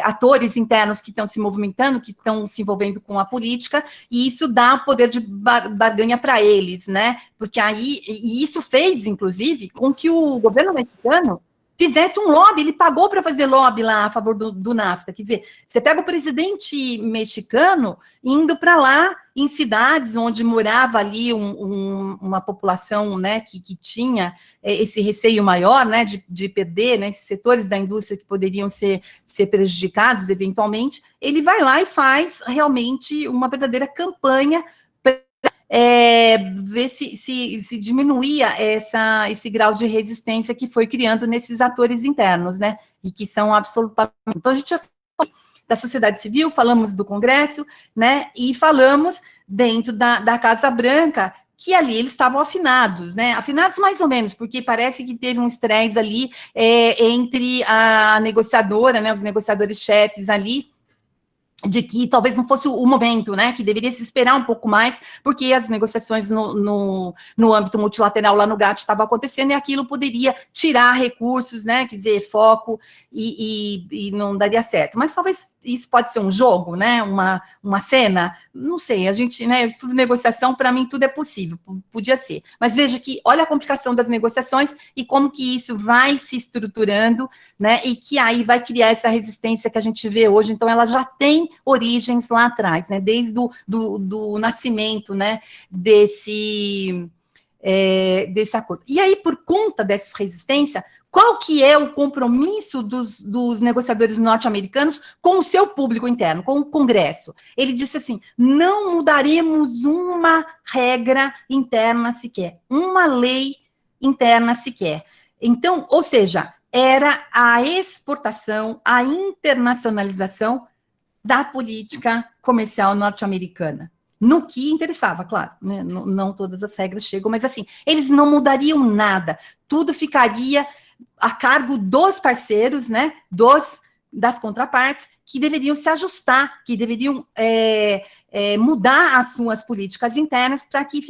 atores internos que estão se movimentando, que estão se envolvendo com a política, e isso dá poder de barganha para eles, né? Porque aí, e isso fez, inclusive, com que o governo mexicano fizesse um lobby, ele pagou para fazer lobby lá a favor do NAFTA. Quer dizer, você pega o presidente mexicano indo para lá, em cidades onde morava ali uma população, né, que tinha esse receio maior, né, de perder, né, esses setores da indústria que poderiam ser prejudicados eventualmente, ele vai lá e faz realmente uma verdadeira campanha ver se diminuía esse grau de resistência que foi criando nesses atores internos, né, e que são absolutamente... Então, a gente já falou da sociedade civil, falamos do Congresso, né, e falamos dentro da Casa Branca, que ali eles estavam afinados, né, afinados mais ou menos, porque parece que teve um estresse ali entre a negociadora, né, os negociadores-chefes ali, de que talvez não fosse o momento, né, que deveria se esperar um pouco mais, porque as negociações no âmbito multilateral lá no GATT estavam acontecendo, e aquilo poderia tirar recursos, né, quer dizer, foco, e não daria certo. Mas talvez isso pode ser um jogo, né, uma cena, não sei, a gente, né, eu estudo negociação, para mim tudo é possível, podia ser. Mas veja que, olha a complicação das negociações, e como que isso vai se estruturando, né, e que aí vai criar essa resistência que a gente vê hoje. Então, ela já tem origens lá atrás, né, desde do nascimento, né, desse acordo. E aí, por conta dessa resistência, qual que é o compromisso dos negociadores norte-americanos com o seu público interno, com o Congresso? Ele disse assim, não mudaremos uma regra interna sequer, uma lei interna sequer. Então, ou seja, era a exportação, a internacionalização da política comercial norte-americana. No que interessava, claro, né? Não todas as regras chegam, mas assim, eles não mudariam nada, tudo ficaria a cargo dos parceiros, né, das contrapartes, que deveriam se ajustar, que deveriam mudar as suas políticas internas para que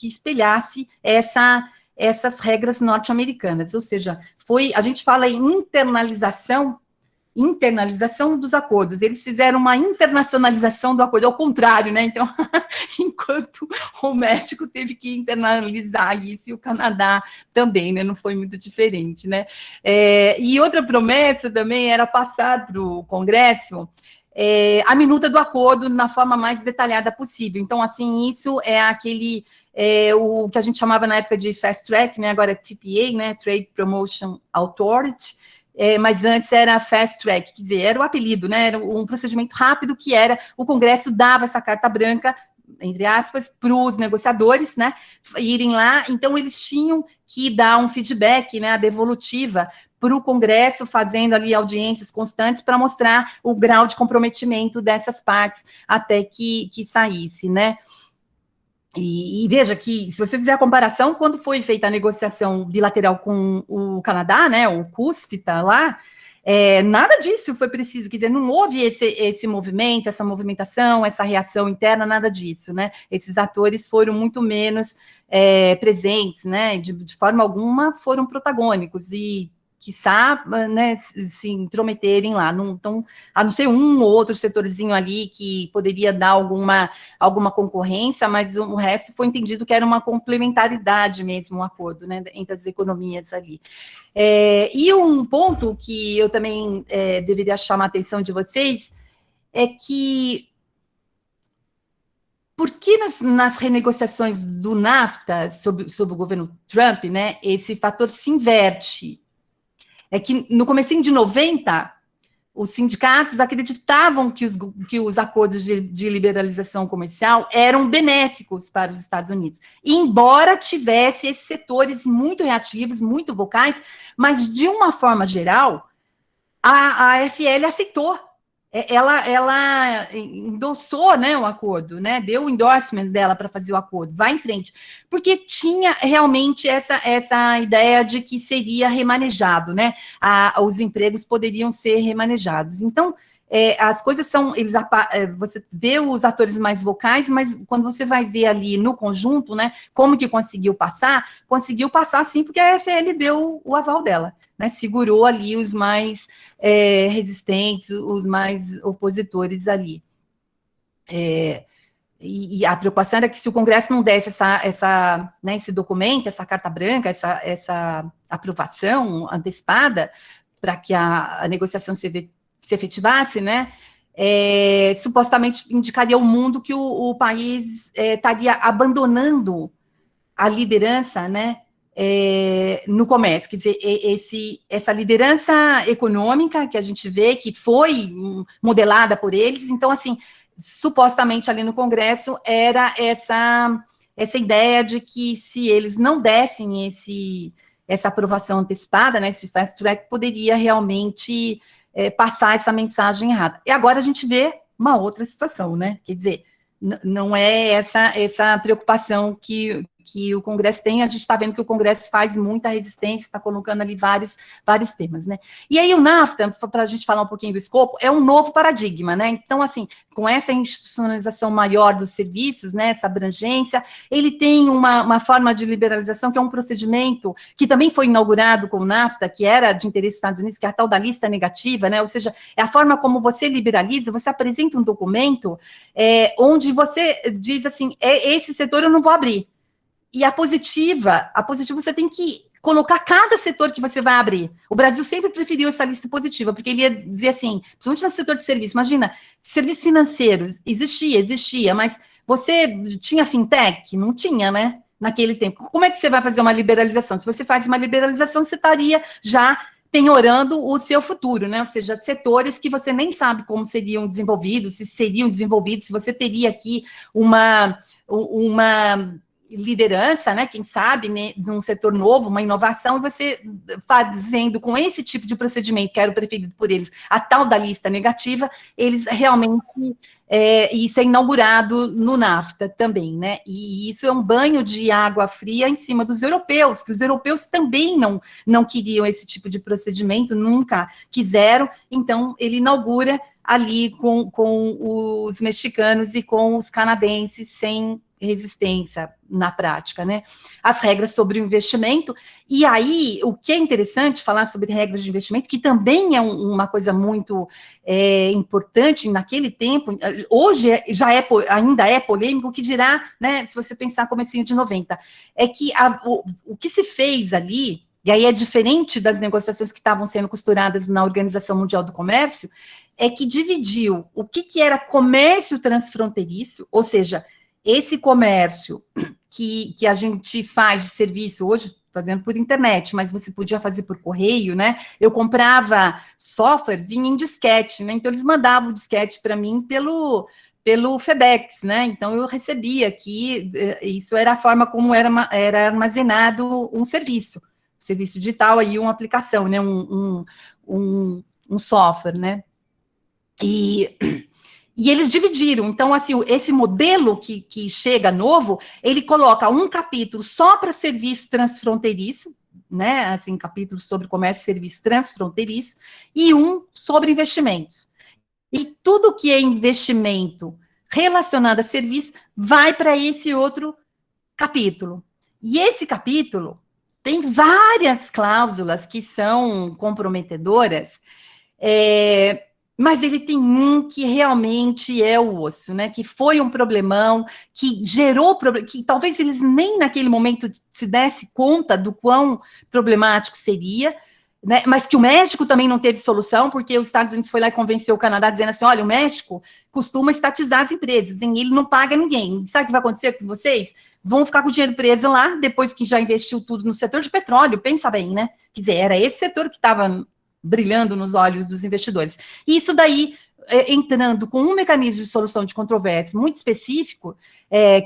espelhasse essas regras norte-americanas. Ou seja, a gente fala em internalização dos acordos. Eles fizeram uma internacionalização do acordo, ao contrário, né? Então, enquanto o México teve que internalizar isso, e o Canadá também, né? Não foi muito diferente, né? E outra promessa também era passar para o Congresso a minuta do acordo na forma mais detalhada possível. Então, assim, isso é aquele... o que a gente chamava na época de fast track, né? Agora é TPA, né? Trade Promotion Authority, mas antes era fast track, quer dizer, era o apelido, né? Era um procedimento rápido que era, o Congresso dava essa carta branca, entre aspas, para os negociadores, né, irem lá, então eles tinham que dar um feedback, né, a devolutiva para o Congresso, fazendo ali audiências constantes para mostrar o grau de comprometimento dessas partes até que saísse, né. E veja que, se você fizer a comparação, quando foi feita a negociação bilateral com o Canadá, né, o CUSPITA lá, nada disso foi preciso, quer dizer, não houve esse movimento, essa movimentação, essa reação interna, nada disso, né, esses atores foram muito menos presentes, né, de forma alguma foram protagônicos, e quiçá, né, se intrometerem lá. Então, a não ser um ou outro setorzinho ali que poderia dar alguma concorrência, mas o resto foi entendido que era uma complementaridade mesmo, um acordo, né, entre as economias ali. E um ponto que eu também deveria chamar a atenção de vocês é que por que nas renegociações do NAFTA, sob o governo Trump, né, esse fator se inverte? É que no comecinho de 90, os sindicatos acreditavam que os acordos de liberalização comercial eram benéficos para os Estados Unidos, embora tivesse esses setores muito reativos, muito vocais, mas de uma forma geral, a FL aceitou. Ela endossou, né, o acordo, né, deu o endorsement dela para fazer o acordo, vai em frente, porque tinha realmente essa ideia de que seria remanejado, né, os empregos poderiam ser remanejados. Então, as coisas são, você vê os atores mais vocais, mas quando você vai ver ali no conjunto, né, como que conseguiu passar sim, porque a FL deu o aval dela, né, segurou ali os mais resistentes, os mais opositores ali. E a preocupação era que se o Congresso não desse né, esse documento, essa carta branca, essa aprovação antecipada, para que a negociação se efetivasse, né, supostamente indicaria ao mundo que o país estaria abandonando a liderança, né, no comércio. Quer dizer, essa liderança econômica que a gente vê, que foi modelada por eles, então, assim, supostamente ali no Congresso era essa ideia de que se eles não dessem essa aprovação antecipada, né, esse fast track, poderia realmente passar essa mensagem errada. E agora a gente vê uma outra situação, né? Quer dizer, não é essa preocupação que o Congresso tem, a gente está vendo que o Congresso faz muita resistência, está colocando ali vários temas, né? E aí o NAFTA, para a gente falar um pouquinho do escopo, é um novo paradigma, né? Então, assim, com essa institucionalização maior dos serviços, né, essa abrangência, ele tem uma forma de liberalização que é um procedimento que também foi inaugurado com o NAFTA, que era de interesse dos Estados Unidos, que é a tal da lista negativa, né? Ou seja, é a forma como você liberaliza, você apresenta um documento onde você diz assim, esse setor eu não vou abrir. E a positiva você tem que colocar cada setor que você vai abrir. O Brasil sempre preferiu essa lista positiva, porque ele ia dizer assim, principalmente no setor de serviço, imagina, serviços financeiros, existia, mas você tinha fintech? Não tinha, né? Naquele tempo. Como é que você vai fazer uma liberalização? Se você faz uma liberalização, você estaria já penhorando o seu futuro, né? Ou seja, setores que você nem sabe como seriam desenvolvidos, se você teria aqui uma liderança, né, quem sabe, né, num setor novo, uma inovação, você fazendo com esse tipo de procedimento, que era o preferido por eles, a tal da lista negativa, eles realmente, isso é inaugurado no NAFTA também, né, e isso é um banho de água fria em cima dos europeus, que os europeus também não queriam esse tipo de procedimento, nunca quiseram, então ele inaugura ali com os mexicanos e com os canadenses sem resistência na prática, né? As regras sobre o investimento, e aí, o que é interessante falar sobre regras de investimento, que também é uma coisa muito importante naquele tempo, hoje ainda é polêmico, o que dirá, né, se você pensar comecinho de 90, é que o que se fez ali, e aí é diferente das negociações que estavam sendo costuradas na Organização Mundial do Comércio, é que dividiu o que era comércio transfronteiriço, ou seja, esse comércio que a gente faz de serviço hoje, fazendo por internet, mas você podia fazer por correio, né? Eu comprava software, vinha em disquete, né? Então, eles mandavam o disquete para mim pelo FedEx, né? Então, eu recebia aqui, isso era a forma como era armazenado um serviço digital, aí uma aplicação, né? Um software, né? E eles dividiram, então, assim, esse modelo que chega novo, ele coloca um capítulo só para serviço transfronteiriço, né, assim, capítulo sobre comércio e serviço transfronteiriço, e um sobre investimentos. E tudo que é investimento relacionado a serviço vai para esse outro capítulo. E esse capítulo tem várias cláusulas que são comprometedoras, mas ele tem um que realmente é o osso, né? Que foi um problemão, que gerou problema, que talvez eles nem naquele momento se desse conta do quão problemático seria, né? Mas que o México também não teve solução, porque os Estados Unidos foi lá e convenceu o Canadá dizendo assim, olha, o México costuma estatizar as empresas, e ele não paga ninguém. Sabe o que vai acontecer com vocês? Vão ficar com o dinheiro preso lá, depois que já investiu tudo no setor de petróleo, pensa bem, né? Quer dizer, era esse setor que estava brilhando nos olhos dos investidores. E isso daí, entrando com um mecanismo de solução de controvérsia muito específico,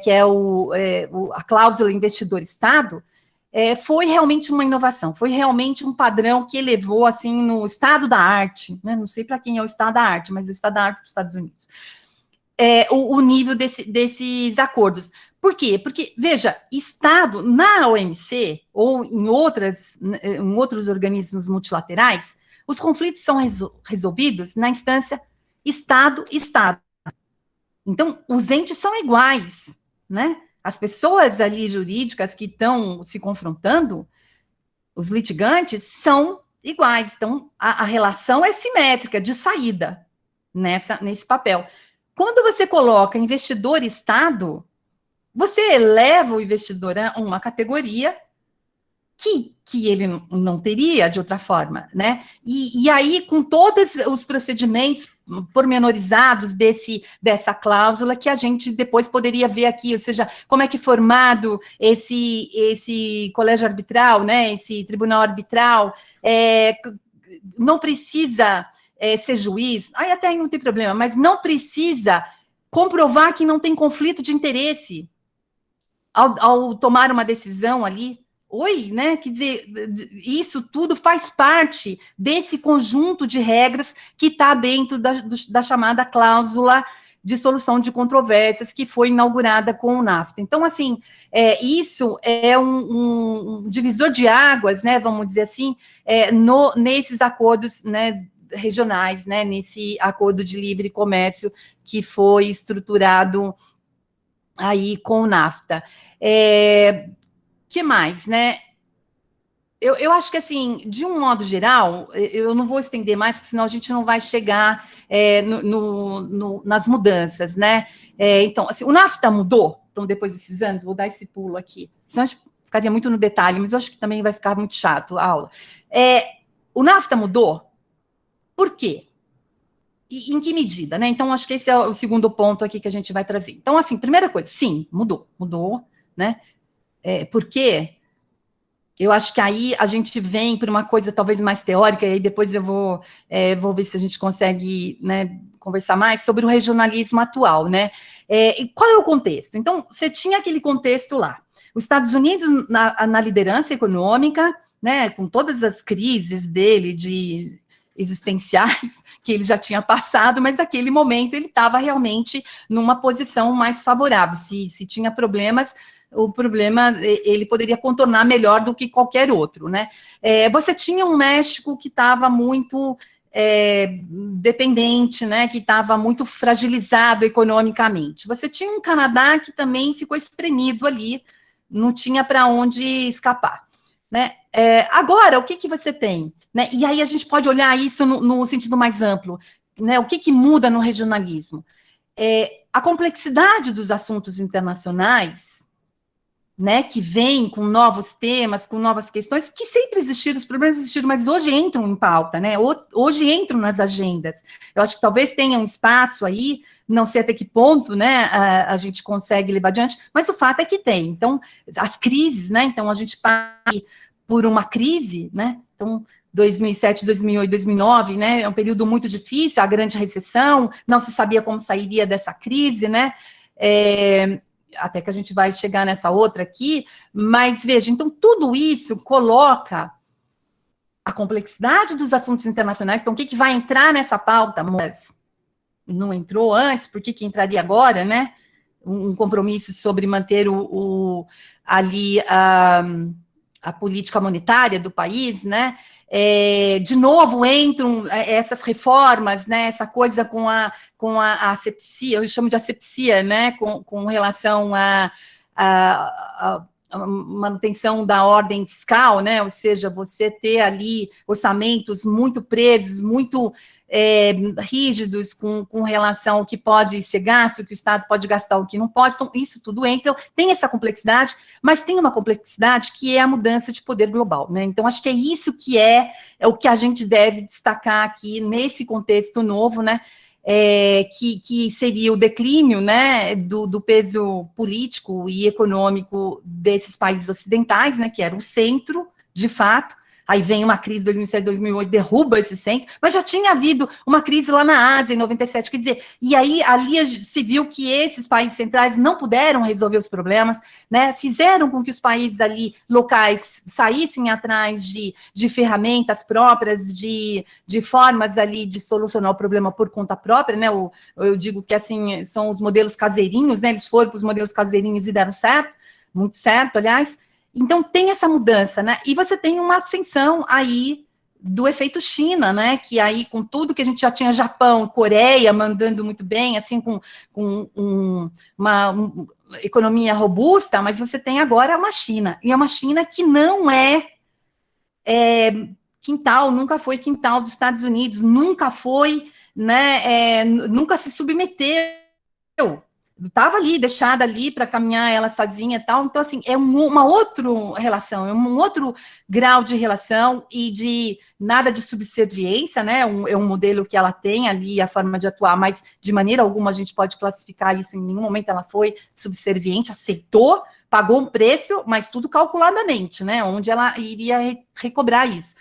que é a cláusula investidor-Estado, foi realmente uma inovação, foi realmente um padrão que elevou, assim, no estado da arte, né? Não sei para quem é o estado da arte, mas o estado da arte dos Estados Unidos, o nível desses acordos. Por quê? Porque, veja, Estado, na OMC, ou em outros organismos multilaterais, os conflitos são resolvidos na instância Estado-Estado. Então, os entes são iguais, né? As pessoas ali jurídicas que estão se confrontando, os litigantes, são iguais. Então, a relação é simétrica, de saída, nesse papel. Quando você coloca investidor-Estado, você eleva o investidor a uma categoria que ele não teria de outra forma, né? E aí, com todos os procedimentos pormenorizados dessa cláusula, que a gente depois poderia ver aqui, ou seja, como é que é formado esse colégio arbitral, né? Esse tribunal arbitral, não precisa ser juiz, aí até não tem problema, mas não precisa comprovar que não tem conflito de interesse ao tomar uma decisão ali. Né? Quer dizer, isso tudo faz parte desse conjunto de regras que está dentro da chamada cláusula de solução de controvérsias que foi inaugurada com o NAFTA. Então, assim, isso é um divisor de águas, né? Vamos dizer assim, nesses acordos, né, regionais, né? Nesse acordo de livre comércio que foi estruturado aí com o NAFTA. Que mais, né? Eu acho que, assim, de um modo geral, eu não vou estender mais, porque senão a gente não vai chegar nas mudanças, né? Então, assim, o NAFTA mudou, então, depois desses anos, vou dar esse pulo aqui, senão a gente ficaria muito no detalhe, mas eu acho que também vai ficar muito chato a aula. O NAFTA mudou? Por quê? E em que medida, né? Então, acho que esse é o segundo ponto aqui que a gente vai trazer. Então, assim, primeira coisa, sim, mudou, né? Porque eu acho que aí a gente vem para uma coisa talvez mais teórica, e aí depois eu vou ver se a gente consegue, né, conversar mais sobre o regionalismo atual, né? E qual é o contexto? Então, você tinha aquele contexto lá. Os Estados Unidos na liderança econômica, né, com todas as crises dele existenciais que ele já tinha passado, mas naquele momento ele estava realmente numa posição mais favorável. Se tinha problemas, o problema ele poderia contornar melhor do que qualquer outro, né? Você tinha um México que estava muito dependente, né? Que estava muito fragilizado economicamente. Você tinha um Canadá que também ficou espremido ali, não tinha para onde escapar, né? Agora, o que você tem? Né? E aí a gente pode olhar isso no sentido mais amplo, né? O que muda no regionalismo? A complexidade dos assuntos internacionais, né, que vem com novos temas, com novas questões, que sempre existiram, os problemas existiram, mas hoje entram em pauta, né, hoje entram nas agendas. Eu acho que talvez tenha um espaço aí, não sei até que ponto, né, a gente consegue levar adiante, mas o fato é que tem. Então, as crises, né, então a gente passa por uma crise, né, então 2007, 2008, 2009, né, é um período muito difícil, a grande recessão, não se sabia como sairia dessa crise, né, até que a gente vai chegar nessa outra aqui, mas veja, então tudo isso coloca a complexidade dos assuntos internacionais. Então, o que vai entrar nessa pauta? Mas não entrou antes, por que entraria agora, né? Um compromisso sobre manter ali a política monetária do país, né? De novo entram essas reformas, né? Essa coisa com a asepsia, eu chamo de asepsia, né? Com relação manutenção da ordem fiscal, né? Ou seja, você ter ali orçamentos muito presos, muito rígidos com relação ao que pode ser gasto, o que o Estado pode gastar, o que não pode. Então, isso tudo entra. Então, tem essa complexidade, mas tem uma complexidade que é a mudança de poder global, né? Então, acho que é isso que é o que a gente deve destacar aqui nesse contexto novo, né? Que seria o declínio, né, do peso político e econômico desses países ocidentais, né, que era o centro, de fato. Aí vem uma crise de 2007, 2008, derruba esse centro, mas já tinha havido uma crise lá na Ásia, em 97, quer dizer, e aí ali se viu que esses países centrais não puderam resolver os problemas, né, fizeram com que os países ali locais saíssem atrás de ferramentas próprias, de formas ali de solucionar o problema por conta própria, né, eu digo que assim, são os modelos caseirinhos, né, eles foram para os modelos caseirinhos e deram certo, muito certo, aliás. Então, tem essa mudança, né? E você tem uma ascensão aí do efeito China, né? Que aí, com tudo que a gente já tinha, Japão, Coreia mandando muito bem, assim, com uma economia robusta, mas você tem agora uma China. E é uma China que não quintal, nunca foi quintal dos Estados Unidos, nunca foi, né? Nunca se submeteu. Estava ali, deixada ali para caminhar ela sozinha e tal. Então, assim, é uma outra relação, é um outro grau de relação e de nada de subserviência, né? É um modelo que ela tem ali, a forma de atuar, mas de maneira alguma a gente pode classificar isso, em nenhum momento ela foi subserviente, aceitou, pagou um preço, mas tudo calculadamente, né? Onde ela iria recobrar isso.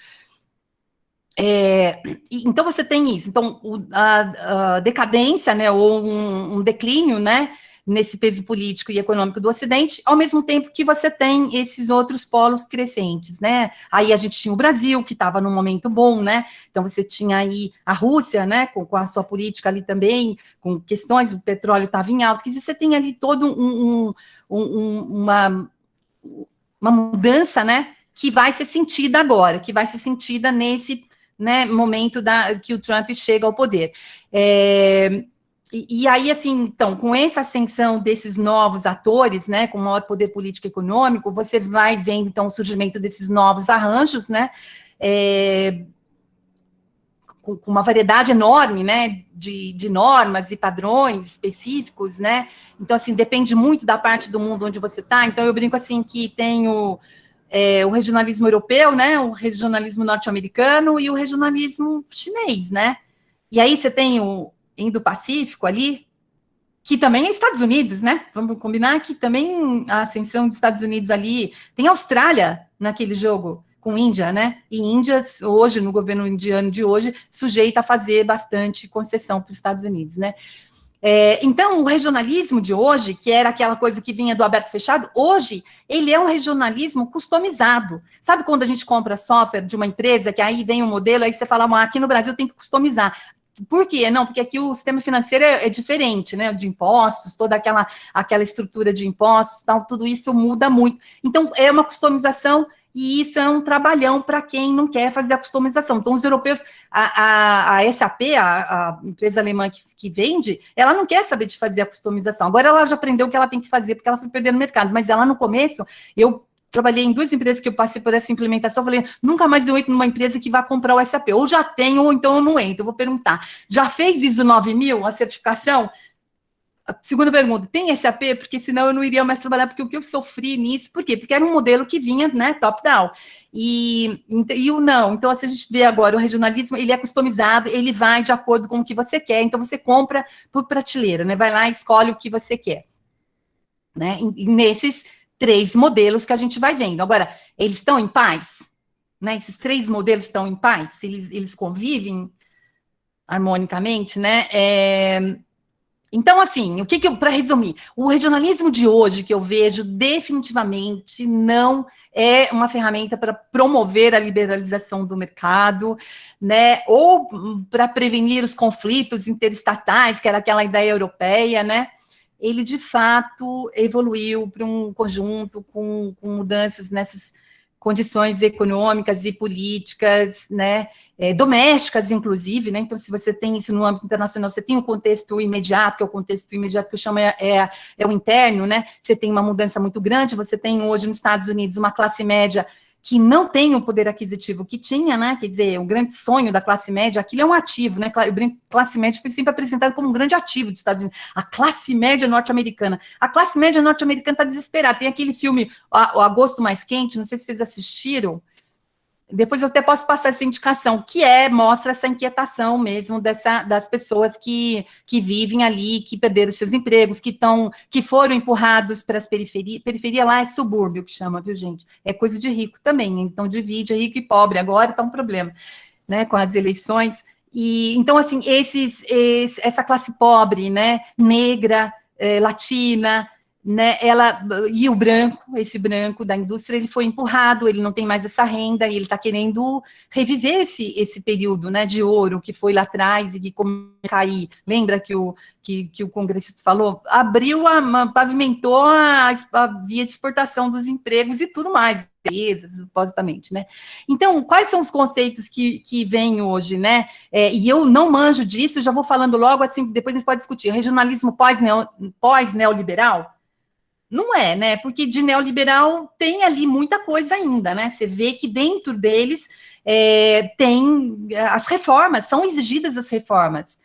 Então você tem isso, então a decadência, né, ou um declínio, né, nesse peso político e econômico do Ocidente, ao mesmo tempo que você tem esses outros polos crescentes, né, aí a gente tinha o Brasil, que estava num momento bom, né, então você tinha aí a Rússia, né, com a sua política ali também, com questões, o petróleo estava em alta, quer dizer, você tem ali todo uma mudança, né, que vai ser sentida agora, que vai ser sentida nesse, né, momento que o Trump chega ao poder. E aí, assim, então, com essa ascensão desses novos atores, né, com maior poder político e econômico, você vai vendo, então, o surgimento desses novos arranjos, né, com uma variedade enorme, né, de normas e padrões específicos, né, então, assim, depende muito da parte do mundo onde você está. Então, eu brinco, assim, que tem o regionalismo europeu, né, o regionalismo norte-americano e o regionalismo chinês, né? E aí você tem o Indo-Pacífico ali, que também é Estados Unidos, né? Vamos combinar que também a ascensão dos Estados Unidos ali, tem a Austrália naquele jogo com Índia, né? E Índia, hoje, no governo indiano de hoje, sujeita a fazer bastante concessão para os Estados Unidos, né? Então, o regionalismo de hoje, que era aquela coisa que vinha do aberto-fechado, hoje, ele é um regionalismo customizado. Sabe quando a gente compra software de uma empresa, que aí vem um modelo, aí você fala, aqui no Brasil tem que customizar. Por quê? Não, porque aqui o sistema financeiro é diferente, né, de impostos, toda aquela estrutura de impostos, tal, tudo isso muda muito. Então, é uma customização e isso é um trabalhão para quem não quer fazer a customização. Então, os europeus, a SAP, a empresa alemã que vende, ela não quer saber de fazer a customização. Agora ela já aprendeu o que ela tem que fazer, porque ela foi perdendo no mercado. Mas ela, no começo, eu trabalhei em 2 empresas que eu passei por essa implementação, eu falei, nunca mais eu entro numa empresa que vai comprar o SAP. Ou já tem, ou então eu não entro. Eu vou perguntar, já fez ISO 9000, a certificação? A segunda pergunta, tem SAP? Porque senão eu não iria mais trabalhar, porque o que eu sofri nisso, por quê? Porque era um modelo que vinha, né, top-down, e o não, então se a gente vê agora, o regionalismo, ele é customizado, ele vai de acordo com o que você quer, então você compra por prateleira, né, vai lá e escolhe o que você quer, né, e nesses 3 modelos que a gente vai vendo. Agora, eles estão em paz? Né, esses 3 modelos estão em paz? Eles convivem harmonicamente, né, então, assim, para resumir, o regionalismo de hoje que eu vejo definitivamente não é uma ferramenta para promover a liberalização do mercado, né, ou para prevenir os conflitos interestatais, que era aquela ideia europeia, né, ele de fato evoluiu para um conjunto com mudanças condições econômicas e políticas, né, domésticas, inclusive, né, então, se você tem isso no âmbito internacional, você tem o contexto imediato, que é o contexto imediato que eu chamo o interno, né, você tem uma mudança muito grande, você tem hoje nos Estados Unidos uma classe média que não tem o poder aquisitivo que tinha, né, quer dizer, o grande sonho da classe média, aquilo é um ativo, né, classe média foi sempre apresentada como um grande ativo dos Estados Unidos, a classe média norte-americana está desesperada, tem aquele filme, o Agosto Mais Quente, não sei se vocês assistiram, depois eu até posso passar essa indicação, mostra essa inquietação mesmo das pessoas que vivem ali, que perderam seus empregos, que foram empurrados para as periferias. Periferia lá é subúrbio que chama, viu, gente? É coisa de rico também, então divide rico e pobre, agora está um problema, né, com as eleições. E então, assim, essa classe pobre, né, negra, latina, né, e esse branco da indústria, ele foi empurrado, ele não tem mais essa renda, e ele está querendo reviver esse período, né, de ouro que foi lá atrás e que começou a cair. Lembra que o congressista falou? Pavimentou a via de exportação dos empregos e tudo mais, supostamente, né? Então, quais são os conceitos que vêm hoje, né? E eu não manjo disso, já vou falando logo, assim, depois a gente pode discutir. Regionalismo pós-neoliberal? Não é, né? Porque de neoliberal tem ali muita coisa ainda, né? Você vê que dentro deles tem as reformas, são exigidas as reformas.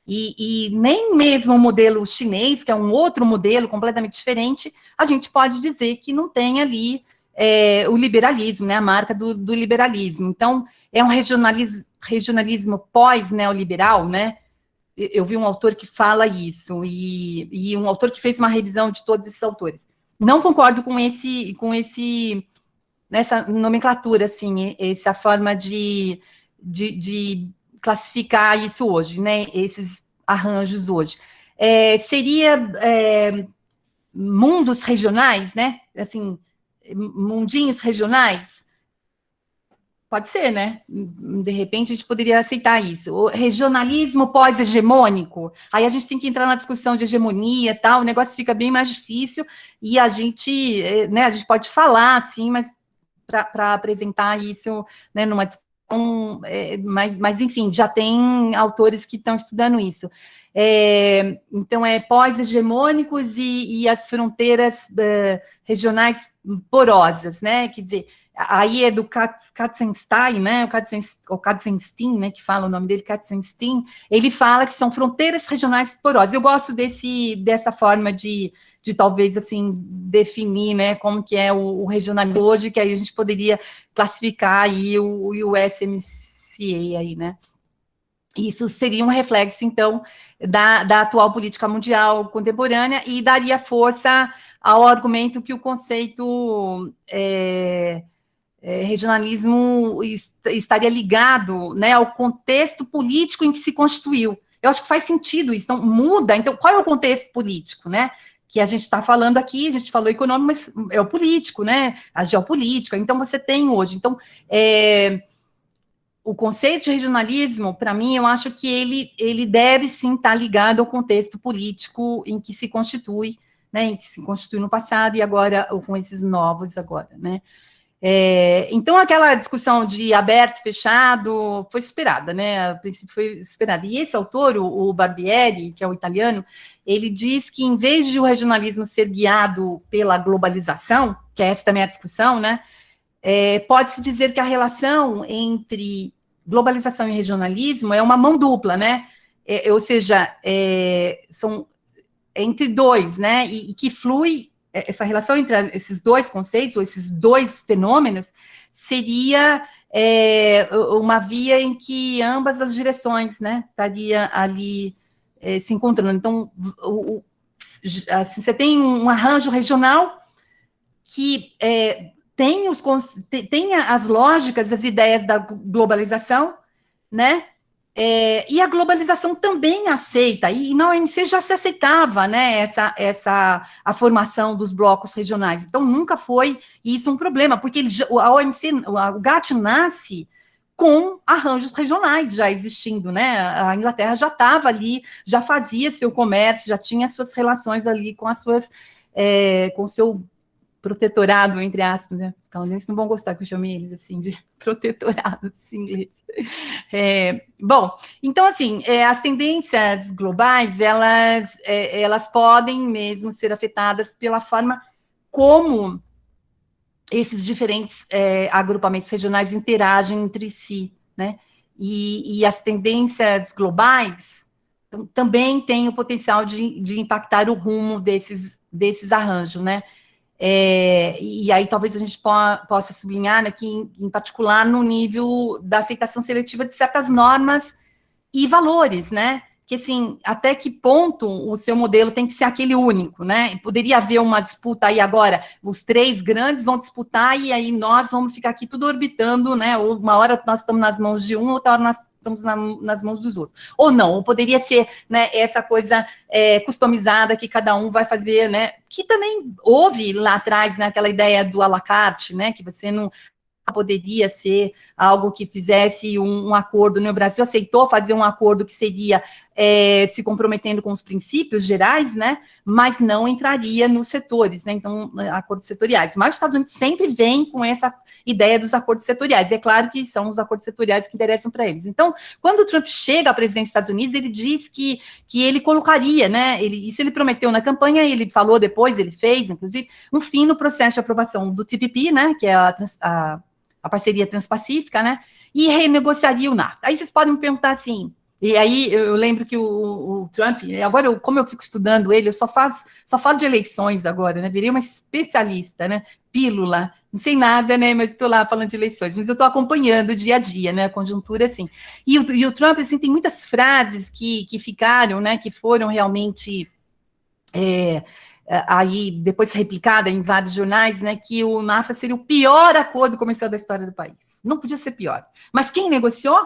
E nem mesmo o modelo chinês, que é um outro modelo completamente diferente, a gente pode dizer que não tem ali o liberalismo, né? A marca do liberalismo. Então, é um regionalismo pós-neoliberal, né? Eu vi um autor que fala isso, e um autor que fez uma revisão de todos esses autores. Não concordo com nessa nomenclatura, assim, essa forma de classificar isso hoje, né, esses arranjos hoje. Seria mundos regionais, né, assim, mundinhos regionais? Pode ser, né? De repente a gente poderia aceitar isso. O regionalismo pós-hegemônico, aí a gente tem que entrar na discussão de hegemonia e tal, o negócio fica bem mais difícil, e a gente pode falar, assim, mas para apresentar isso, né, numa discussão, mas enfim, já tem autores que estão estudando isso. Então, pós-hegemônicos e as fronteiras regionais porosas, né? Quer dizer, aí é do Katzenstein, né? O Katzenstein, né? Que fala o nome dele, Katzenstein. Ele fala que são fronteiras regionais porosas. Eu gosto dessa forma de talvez, assim, definir, né? Como que é o regionalismo hoje, que aí a gente poderia classificar aí o USMCA aí, né? Isso seria um reflexo, então, da atual política mundial contemporânea e daria força ao argumento que o conceito regionalismo estaria ligado, né, ao contexto político em que se constituiu. Eu acho que faz sentido isso, então muda. Então, qual é o contexto político, né? Que a gente está falando aqui, a gente falou econômico, mas é o político, né? A geopolítica. Então, você tem hoje. Então, o conceito de regionalismo, para mim, eu acho que ele deve, sim, estar ligado ao contexto político em que se constitui, né, em que se constitui no passado e agora, ou com esses novos agora, né. Então, aquela discussão de aberto, fechado, foi esperada, né, a princípio foi esperada. E esse autor, o Barbieri, que é o italiano, ele diz que, em vez de o regionalismo ser guiado pela globalização, que essa também é a discussão, né, pode-se dizer que a relação entre globalização e regionalismo é uma mão dupla, né? Ou seja, são entre dois, né? E que flui, essa relação entre esses dois conceitos, ou esses dois fenômenos, seria uma via em que ambas as direções, né, estaria ali se encontrando. Então, assim, você tem um arranjo regional que tem as lógicas, as ideias da globalização, né? E a globalização também aceita, e na OMC já se aceitava, né, a formação dos blocos regionais. Então, nunca foi isso um problema, porque a OMC, o GATT nasce com arranjos regionais já existindo, né? A Inglaterra já estava ali, já fazia seu comércio, já tinha suas relações ali com as suas, com o seu protetorado, entre aspas, né? Os canadenses não vão gostar que eu chame eles, assim, de protetorado, em inglês. Bom, então, assim, as tendências globais, elas podem mesmo ser afetadas pela forma como esses diferentes agrupamentos regionais interagem entre si, né? E as tendências globais também têm o potencial de impactar o rumo desses arranjos, né? E aí talvez a gente possa sublinhar, né, que, em particular, no nível da aceitação seletiva de certas normas e valores, né? Que, assim, até que ponto o seu modelo tem que ser aquele único, né? E poderia haver uma disputa aí agora, os três grandes vão disputar e aí nós vamos ficar aqui tudo orbitando, né? Uma hora nós estamos nas mãos de um, outra hora nós estamos nas mãos dos outros. Ou não, ou poderia ser, né, essa coisa customizada que cada um vai fazer, né? Que também houve lá atrás, né, aquela ideia do à la carte, né? Que você não poderia ser algo que fizesse um acordo, né? O Brasil aceitou fazer um acordo que seria se comprometendo com os princípios gerais, né? Mas não entraria nos setores, né? Então, acordos setoriais. Mas os Estados Unidos sempre vêm com essa ideia dos acordos setoriais. É claro que são os acordos setoriais que interessam para eles. Então, quando o Trump chega à presidência dos Estados Unidos, ele diz que ele colocaria, né? Isso ele prometeu na campanha, ele falou depois, ele fez, inclusive, um fim no processo de aprovação do TPP, né? Que é a parceria transpacífica, né? E renegociaria o NAFTA. Aí vocês podem me perguntar assim. E aí eu lembro que o Trump, agora como eu fico estudando ele, eu só falo de eleições agora, né? Virei uma especialista, né? Pílula, não sei nada, né? Mas estou lá falando de eleições, mas eu estou acompanhando o dia a dia, né? A conjuntura, assim. E o Trump, assim, tem muitas frases que ficaram, né? Que foram realmente aí depois replicada em vários jornais, né? Que o NAFTA seria o pior acordo comercial da história do país. Não podia ser pior. Mas quem negociou?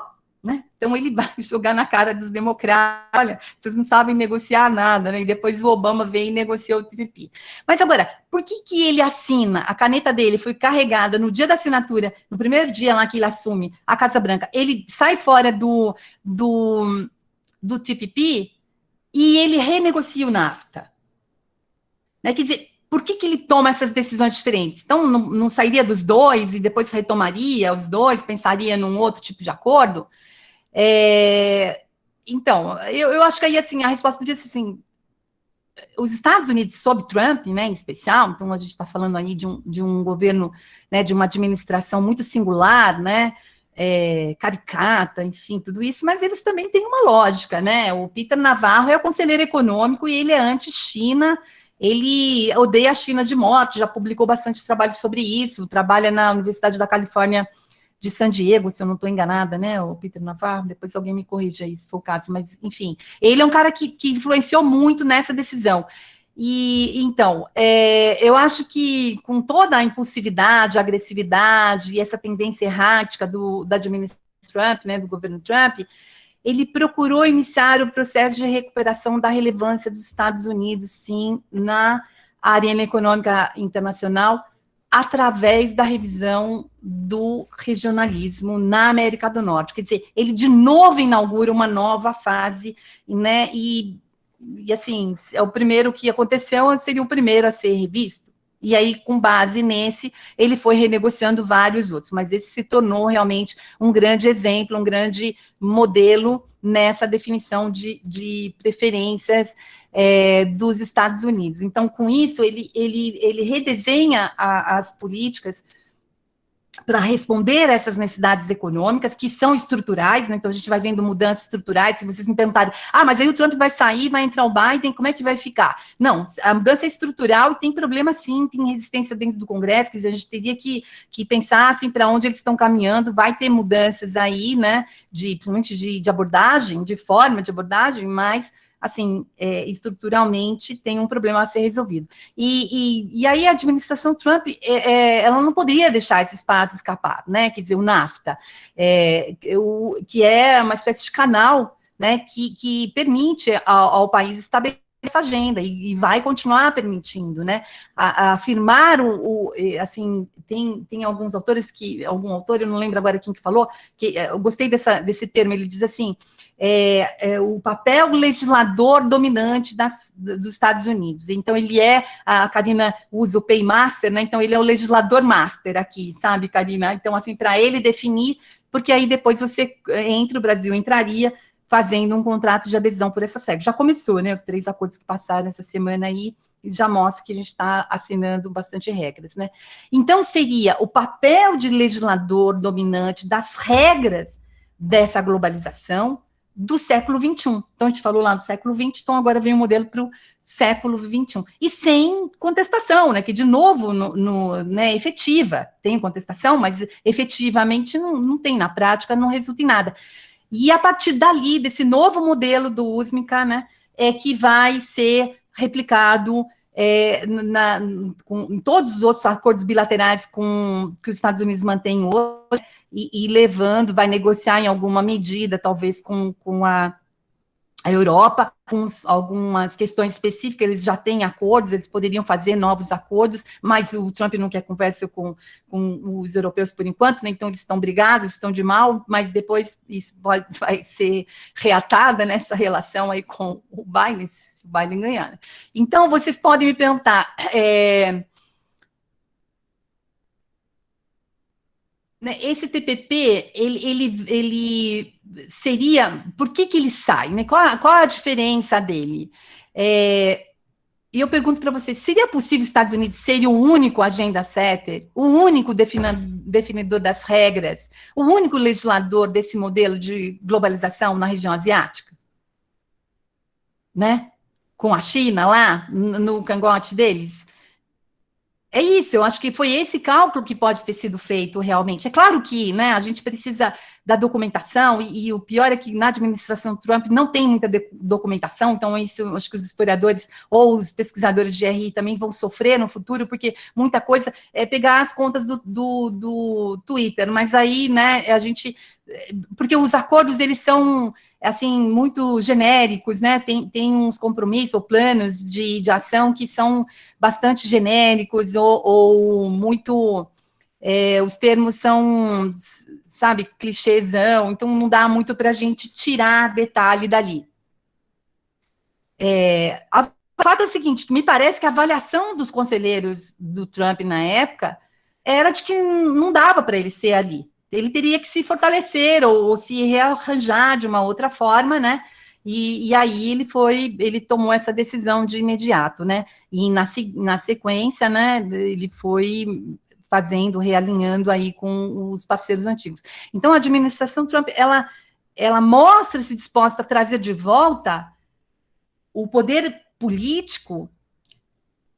Né? Então ele vai jogar na cara dos democratas, olha, vocês não sabem negociar nada, né? E depois o Obama veio e negociou o TPP. Mas agora, por que ele assina? A caneta dele foi carregada no dia da assinatura, no primeiro dia lá que ele assume a Casa Branca, ele sai fora do TPP e ele renegocia o NAFTA. Né? Quer dizer, por que ele toma essas decisões diferentes? Então, não sairia dos dois e depois retomaria os dois, pensaria num outro tipo de acordo? Então, eu acho que aí, assim, a resposta podia ser assim, os Estados Unidos, sob Trump, né, em especial, então a gente está falando aí de um governo, né, de uma administração muito singular, né, caricata, enfim, tudo isso, mas eles também têm uma lógica, né, o Peter Navarro é o conselheiro econômico e ele é anti-China, ele odeia a China de morte, já publicou bastante trabalho sobre isso, trabalha na Universidade da Califórnia de San Diego, se eu não estou enganada, né, o Peter Navarro, depois alguém me corrija aí, se for o caso, mas, enfim, ele é um cara que influenciou muito nessa decisão. E, então, eu acho que com toda a impulsividade, a agressividade e essa tendência errática da administração Trump, né, do governo Trump, ele procurou iniciar o processo de recuperação da relevância dos Estados Unidos, sim, na arena econômica internacional, através da revisão do regionalismo na América do Norte. Quer dizer, ele de novo inaugura uma nova fase, né? E assim, é o primeiro que aconteceu, seria o primeiro a ser revisto. E aí, com base nesse, ele foi renegociando vários outros, mas esse se tornou realmente um grande exemplo, um grande modelo nessa definição de preferências dos Estados Unidos. Então, com isso, ele redesenha as políticas para responder a essas necessidades econômicas, que são estruturais, né? Então a gente vai vendo mudanças estruturais. Se vocês me perguntarem, mas aí o Trump vai sair, vai entrar o Biden, como é que vai ficar? Não, a mudança é estrutural e tem problema sim, tem resistência dentro do Congresso, quer dizer, a gente teria que pensar assim, para onde eles estão caminhando, vai ter mudanças aí, né, principalmente de abordagem, de forma de abordagem, mas assim, estruturalmente tem um problema a ser resolvido. E aí a administração Trump, ela não poderia deixar esse espaço escapar, né? Quer dizer, o NAFTA, que é uma espécie de canal, né, que permite ao país estabelecer essa agenda e vai continuar permitindo, né? Afirmar assim, tem alguns autores algum autor, eu não lembro agora quem que falou, que eu gostei desse termo, ele diz assim, o papel legislador dominante dos Estados Unidos. Então, a Karina usa o Paymaster, né? Então, ele é o legislador master aqui, sabe, Karina? Então, assim, para ele definir, porque aí depois o Brasil entraria fazendo um contrato de adesão por essa regras. Já começou, né? Os 3 acordos que passaram essa semana aí, já mostra que a gente está assinando bastante regras, né? Então, seria o papel de legislador dominante das regras dessa globalização do século XXI. Então, a gente falou lá do século XX, então agora vem o modelo para o século XXI. E sem contestação, né? Que, de novo, né, efetiva. Tem contestação, mas efetivamente não tem, na prática, não resulta em nada. E a partir dali, desse novo modelo do USMCA, né, que vai ser replicado em todos os outros acordos bilaterais que os Estados Unidos mantêm hoje, e vai negociar em alguma medida, talvez com a Europa, com algumas questões específicas, eles já têm acordos, eles poderiam fazer novos acordos, mas o Trump não quer conversa com os europeus por enquanto, né? Então eles estão brigados, estão de mal, mas depois isso vai ser reatada nessa relação aí com o Biden, se o Biden ganhar. Né? Então, vocês podem me perguntar, esse TPP, ele seria... Por que ele sai? Né? Qual a diferença dele? E eu pergunto para vocês, seria possível os Estados Unidos serem o único agenda setter, o único definidor das regras, o único legislador desse modelo de globalização na região asiática? Né? Com a China lá, no cangote deles? É isso, eu acho que foi esse cálculo que pode ter sido feito realmente. É claro que, né, a gente precisa da documentação, e o pior é que na administração Trump não tem muita documentação, então isso eu acho que os historiadores ou os pesquisadores de GRI também vão sofrer no futuro, porque muita coisa é pegar as contas do Twitter, mas aí, né, porque os acordos, eles são, assim, muito genéricos, né, tem uns compromissos ou planos de ação que são bastante genéricos ou muito, os termos são, sabe, clichêzão, então não dá muito para a gente tirar detalhe dali. O fato é o seguinte, que me parece que a avaliação dos conselheiros do Trump na época era de que não dava para ele ser ali. Ele teria que se fortalecer ou se rearranjar de uma outra forma, né? E aí ele tomou essa decisão de imediato, né? E na sequência, né, ele foi realinhando aí com os parceiros antigos. Então, a administração Trump, ela mostra-se disposta a trazer de volta o poder político,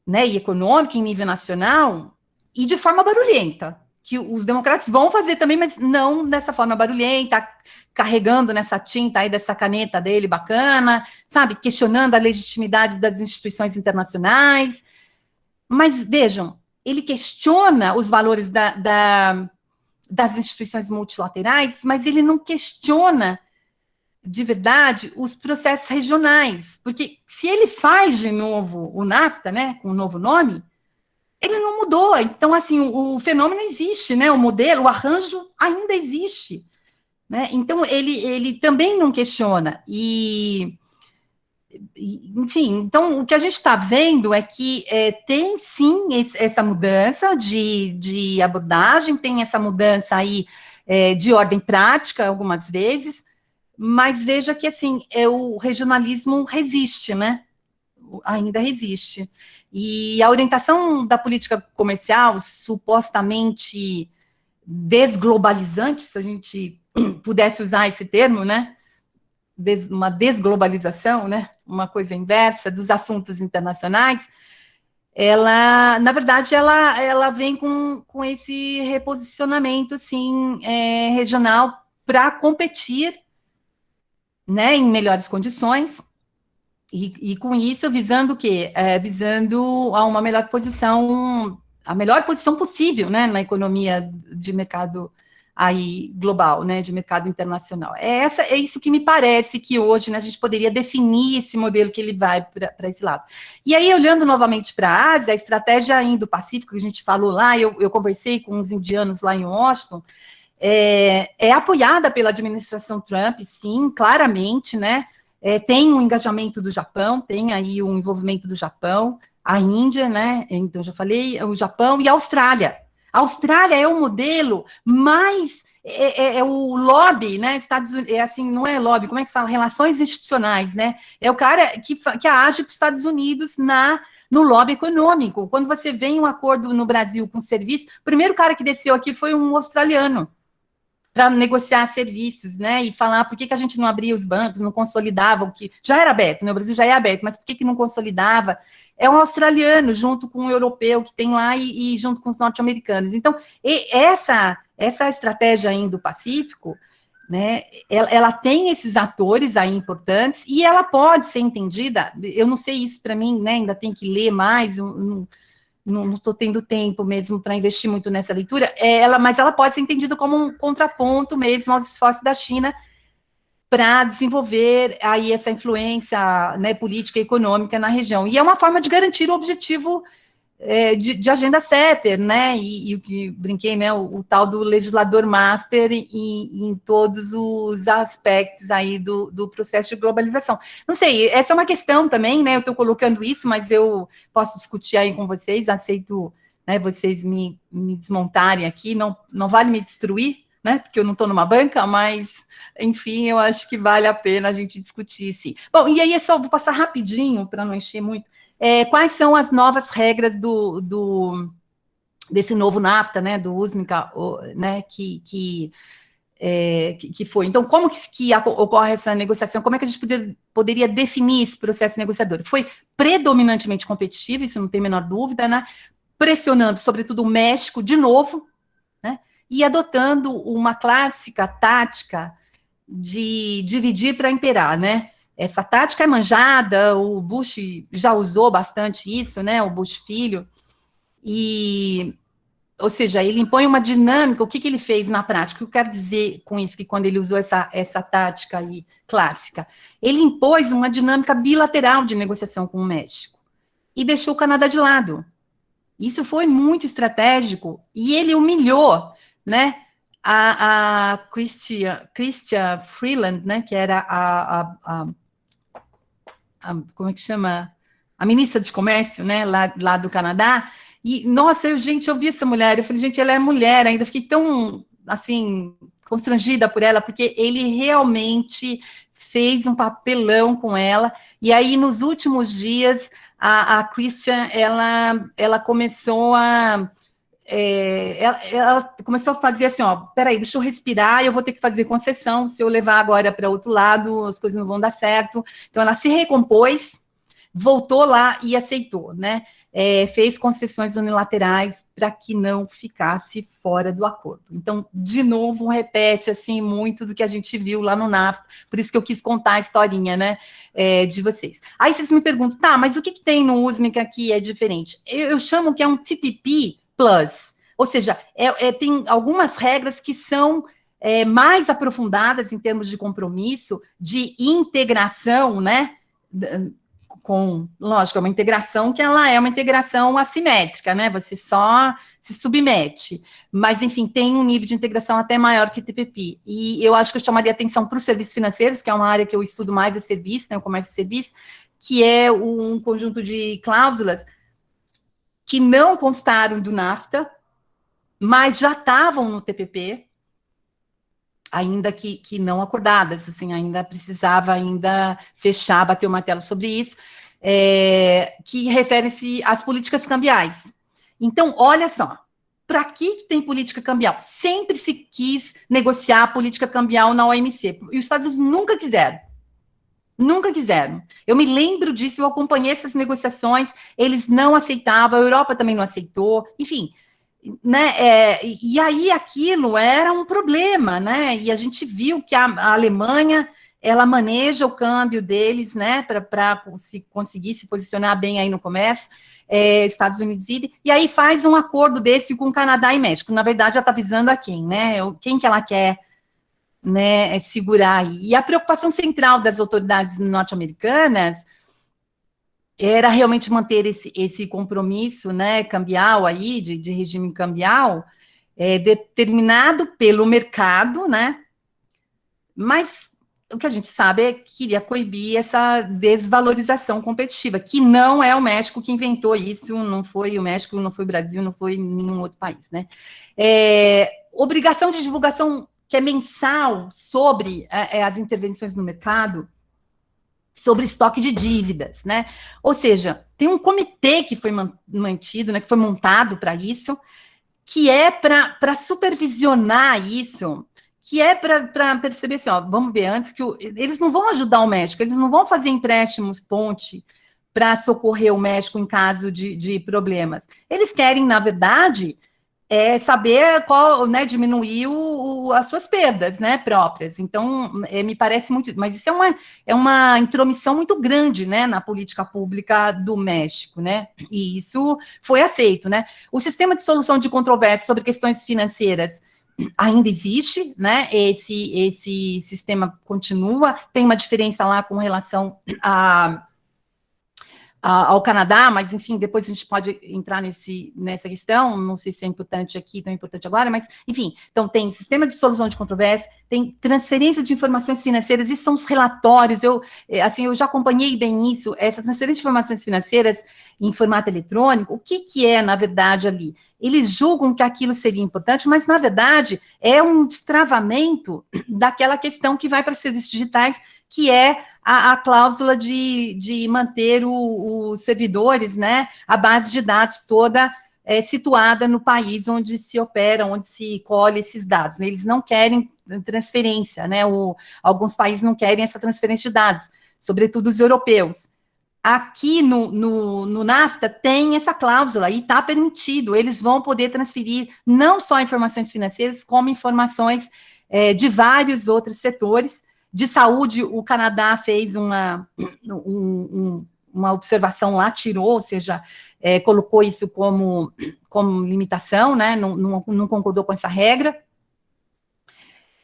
né, e econômico em nível nacional, e de forma barulhenta, que os democratas vão fazer também, mas não dessa forma barulhenta, carregando nessa tinta aí, dessa caneta dele bacana, sabe, questionando a legitimidade das instituições internacionais. Mas, vejam, ele questiona os valores das instituições multilaterais, mas ele não questiona, de verdade, os processos regionais, porque se ele faz de novo o NAFTA, né, com um novo nome, ele não mudou. Então, assim, o fenômeno existe, né, o modelo, o arranjo ainda existe, né, então ele também não questiona, enfim, então o que a gente está vendo é que tem sim essa mudança de abordagem, tem essa mudança aí de ordem prática algumas vezes, mas veja que assim o regionalismo resiste, né? Ainda resiste. E a orientação da política comercial, supostamente desglobalizante, se a gente pudesse usar esse termo, né? Uma desglobalização, né, uma coisa inversa dos assuntos internacionais, ela, na verdade, ela vem com esse reposicionamento, assim, regional para competir, né, em melhores condições, e com isso visando o quê? Visando a a melhor posição possível, né, na economia de mercado aí global, né, de mercado internacional. É isso que me parece que hoje, né, a gente poderia definir esse modelo que ele vai para esse lado. E aí, olhando novamente para a Ásia, a estratégia Indo-Pacífico, que a gente falou lá, eu conversei com os indianos lá em Washington, é apoiada pela administração Trump, sim, claramente, né, tem um engajamento do Japão, tem aí um envolvimento do Japão, a Índia, né, então já falei, o Japão e a Austrália. A Austrália é o modelo mais, o lobby, né, Estados Unidos, assim, não é lobby, como é que fala? Relações institucionais, né, é o cara que age para os Estados Unidos no lobby econômico. Quando você vê um acordo no Brasil com serviço, o primeiro cara que desceu aqui foi um australiano, para negociar serviços, né, e falar por que a gente não abria os bancos, não consolidava o que já era aberto, né, o Brasil já é aberto, mas por que não consolidava? É um australiano, junto com um europeu que tem lá e junto com os norte-americanos. Então, essa estratégia Indo-Pacífico, né, ela tem esses atores aí importantes e ela pode ser entendida, eu não sei isso para mim, né, ainda tem que ler mais, não estou tendo tempo mesmo para investir muito nessa leitura, mas ela pode ser entendida como um contraponto mesmo aos esforços da China para desenvolver aí essa influência, né, política e econômica na região. E é uma forma de garantir o objetivo de agenda setter, né, e o que brinquei, né, o tal do legislador master em todos os aspectos aí do processo de globalização. Não sei, essa é uma questão também, né, eu estou colocando isso, mas eu posso discutir aí com vocês, aceito, né, vocês me desmontarem aqui, não vale me destruir, né, porque eu não estou numa banca, mas, enfim, eu acho que vale a pena a gente discutir, sim. Bom, e aí vou passar rapidinho, para não encher muito, quais são as novas regras desse novo NAFTA, né, do USMCA, né, que foi. Então, como que ocorre essa negociação? Como é que a gente poderia definir esse processo negociador? Foi predominantemente competitivo, isso não tem a menor dúvida, né, pressionando, sobretudo, o México, de novo, né, e adotando uma clássica tática de dividir para imperar, né? Essa tática é manjada, o Bush já usou bastante isso, né? O Bush filho, ou seja, ele impõe uma dinâmica. O que ele fez na prática? O que eu quero dizer com isso, que quando ele usou essa tática aí clássica? Ele impôs uma dinâmica bilateral de negociação com o México e deixou o Canadá de lado. Isso foi muito estratégico e ele humilhou, né, a Chrystia Freeland, né, que era como é que chama? A ministra de Comércio, né, lá do Canadá. E, nossa, eu vi essa mulher, eu falei, gente, ela é mulher ainda, fiquei tão, assim, constrangida por ela, porque ele realmente fez um papelão com ela, e aí, nos últimos dias, a Christian, ela começou ela começou a fazer assim, ó, peraí, deixa eu respirar, eu vou ter que fazer concessão, se eu levar agora para outro lado, as coisas não vão dar certo. Então, ela se recompôs, voltou lá e aceitou, né? Fez concessões unilaterais para que não ficasse fora do acordo. Então, de novo, repete, assim, muito do que a gente viu lá no NAFTA, por isso que eu quis contar a historinha, né, de vocês. Aí vocês me perguntam, tá, mas o que tem no USMCA que é diferente? Eu chamo que é um TPP Plus, ou seja, tem algumas regras que são mais aprofundadas em termos de compromisso, de integração, né, lógico, é uma integração que ela é uma integração assimétrica, né, você só se submete, mas, enfim, tem um nível de integração até maior que o TPP, e eu acho que eu chamaria atenção para os serviços financeiros, que é uma área que eu estudo mais, é serviço, né, o comércio de serviço, que é um conjunto de cláusulas que não constaram do NAFTA, mas já estavam no TPP, ainda que não acordadas, assim, ainda precisava fechar, bater o martelo sobre isso, que referem-se às políticas cambiais. Então, olha só, para que tem política cambial? Sempre se quis negociar a política cambial na OMC, e os Estados Unidos nunca quiseram. Nunca quiseram. Eu me lembro disso, eu acompanhei essas negociações, eles não aceitavam, a Europa também não aceitou, enfim, né, e aí aquilo era um problema, né, e a gente viu que a Alemanha, ela maneja o câmbio deles, né, para conseguir se posicionar bem aí no comércio, Estados Unidos e aí faz um acordo desse com Canadá e México. Na verdade, ela está visando a quem, né? Quem que ela quer, né, segurar aí. E a preocupação central das autoridades norte-americanas era realmente manter esse compromisso, né, cambial aí, de regime cambial, determinado pelo mercado, né, mas o que a gente sabe é que queria coibir essa desvalorização competitiva, que não é o México que inventou isso, não foi o México, não foi o Brasil, não foi nenhum outro país, né. Obrigação de divulgação que é mensal sobre as intervenções no mercado, sobre estoque de dívidas, né? Ou seja, tem um comitê que foi mantido, né, que foi montado para isso, que é para supervisionar isso, que é para perceber assim, ó, vamos ver antes que eles não vão ajudar o México, eles não vão fazer empréstimos ponte para socorrer o México em caso de problemas. Eles querem, na verdade, saber qual, né, diminuir as suas perdas, né, próprias. Então, me parece muito, mas isso é uma intromissão muito grande, né, na política pública do México, né, e isso foi aceito, né. O sistema de solução de controvérsias sobre questões financeiras ainda existe, né, esse sistema continua, tem uma diferença lá com relação ao Canadá, mas, enfim, depois a gente pode entrar nessa questão, não sei se é importante aqui, tão importante agora, mas, enfim, então tem sistema de solução de controvérsia, tem transferência de informações financeiras, isso são os relatórios, eu já acompanhei bem isso, essa transferência de informações financeiras em formato eletrônico, o que é, na verdade, ali? Eles julgam que aquilo seria importante, mas, na verdade, é um destravamento daquela questão que vai para serviços digitais, que é a cláusula de manter os servidores, né, a base de dados toda situada no país onde se opera, onde se colhe esses dados. Né? Eles não querem transferência, né, alguns países não querem essa transferência de dados, sobretudo os europeus. Aqui no NAFTA tem essa cláusula e está permitido, eles vão poder transferir não só informações financeiras, como informações de vários outros setores. De saúde, o Canadá fez uma observação lá, tirou, ou seja, colocou isso como limitação, né, não concordou com essa regra.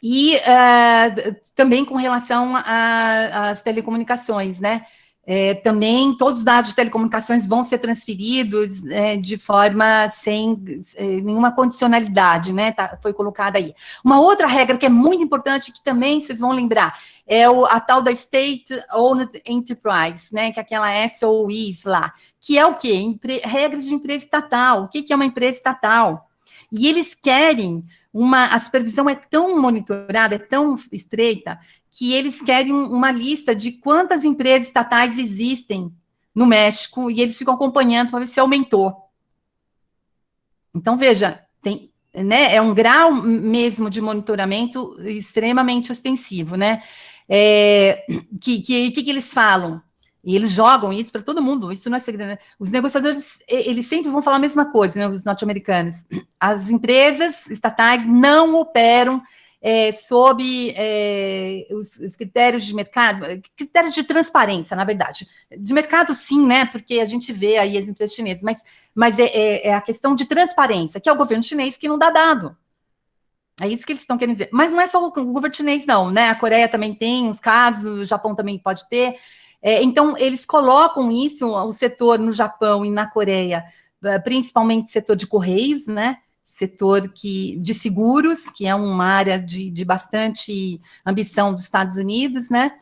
E também com relação às telecomunicações, né, também todos os dados de telecomunicações vão ser transferidos de forma sem nenhuma condicionalidade, né, foi colocada aí. Uma outra regra que é muito importante, que também vocês vão lembrar, é a tal da State Owned Enterprise, né, que é aquela SOEs lá, que é o quê? Regras de empresa estatal. O que é uma empresa estatal? E eles querem a supervisão é tão monitorada, é tão estreita, que eles querem uma lista de quantas empresas estatais existem no México, e eles ficam acompanhando para ver se aumentou. Então, veja, né, é um grau mesmo de monitoramento extremamente ostensivo, né? Que eles falam? E eles jogam isso para todo mundo, isso não é segredo, né? Os negociadores, eles sempre vão falar a mesma coisa, né, os norte-americanos. As empresas estatais não operam sob os critérios de mercado, critérios de transparência, na verdade. De mercado, sim, né, porque a gente vê aí as empresas chinesas, mas é a questão de transparência, que é o governo chinês que não dá dado. É isso que eles estão querendo dizer. Mas não é só o governo chinês, não, né? A Coreia também tem uns casos, o Japão também pode ter. Então, eles colocam isso, o setor no Japão e na Coreia, principalmente setor de correios, né? Setor de seguros, que é uma área de bastante ambição dos Estados Unidos, né?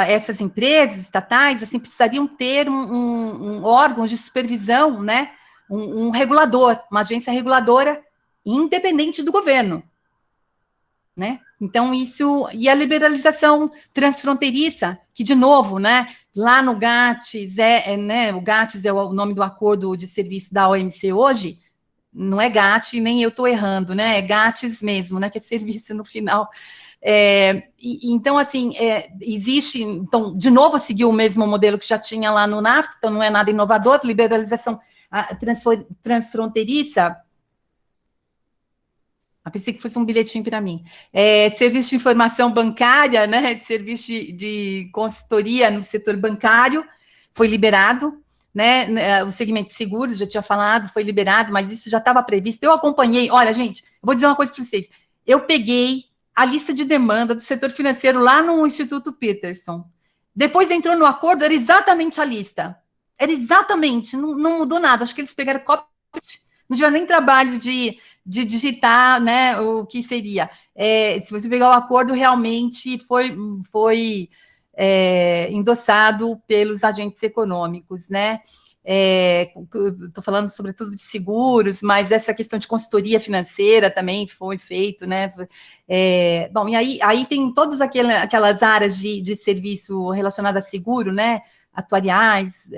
Essas empresas estatais, assim, precisariam ter um órgão de supervisão, né? Um regulador, uma agência reguladora independente do governo, né? Então, isso, e a liberalização transfronteiriça, que, de novo, né, lá no GATS, né, o GATS é o nome do acordo de serviço da OMC hoje, não é GATT, nem eu estou errando, né, é GATS mesmo, né, que é serviço no final. Então, assim, existe, então, de novo, seguiu o mesmo modelo que já tinha lá no NAFTA, então não é nada inovador, liberalização transfronteiriça. Pensei que fosse um bilhetinho para mim. Serviço de informação bancária, né? Serviço de consultoria no setor bancário foi liberado, né? O segmento de seguros, já tinha falado, foi liberado, mas isso já estava previsto. Eu acompanhei. Olha, gente, eu vou dizer uma coisa para vocês. Eu peguei a lista de demanda do setor financeiro lá no Instituto Peterson. Depois entrou no acordo, era exatamente a lista. Era exatamente, não mudou nada. Acho que eles pegaram cópia, não tiveram nem trabalho de digitar, né, o que seria. Se você pegar o acordo, realmente foi endossado pelos agentes econômicos, né? Estou falando sobretudo de seguros, mas essa questão de consultoria financeira também foi feito, né? Bom, e aí tem todas aquelas áreas de serviço relacionado a seguro, né? Atuariais,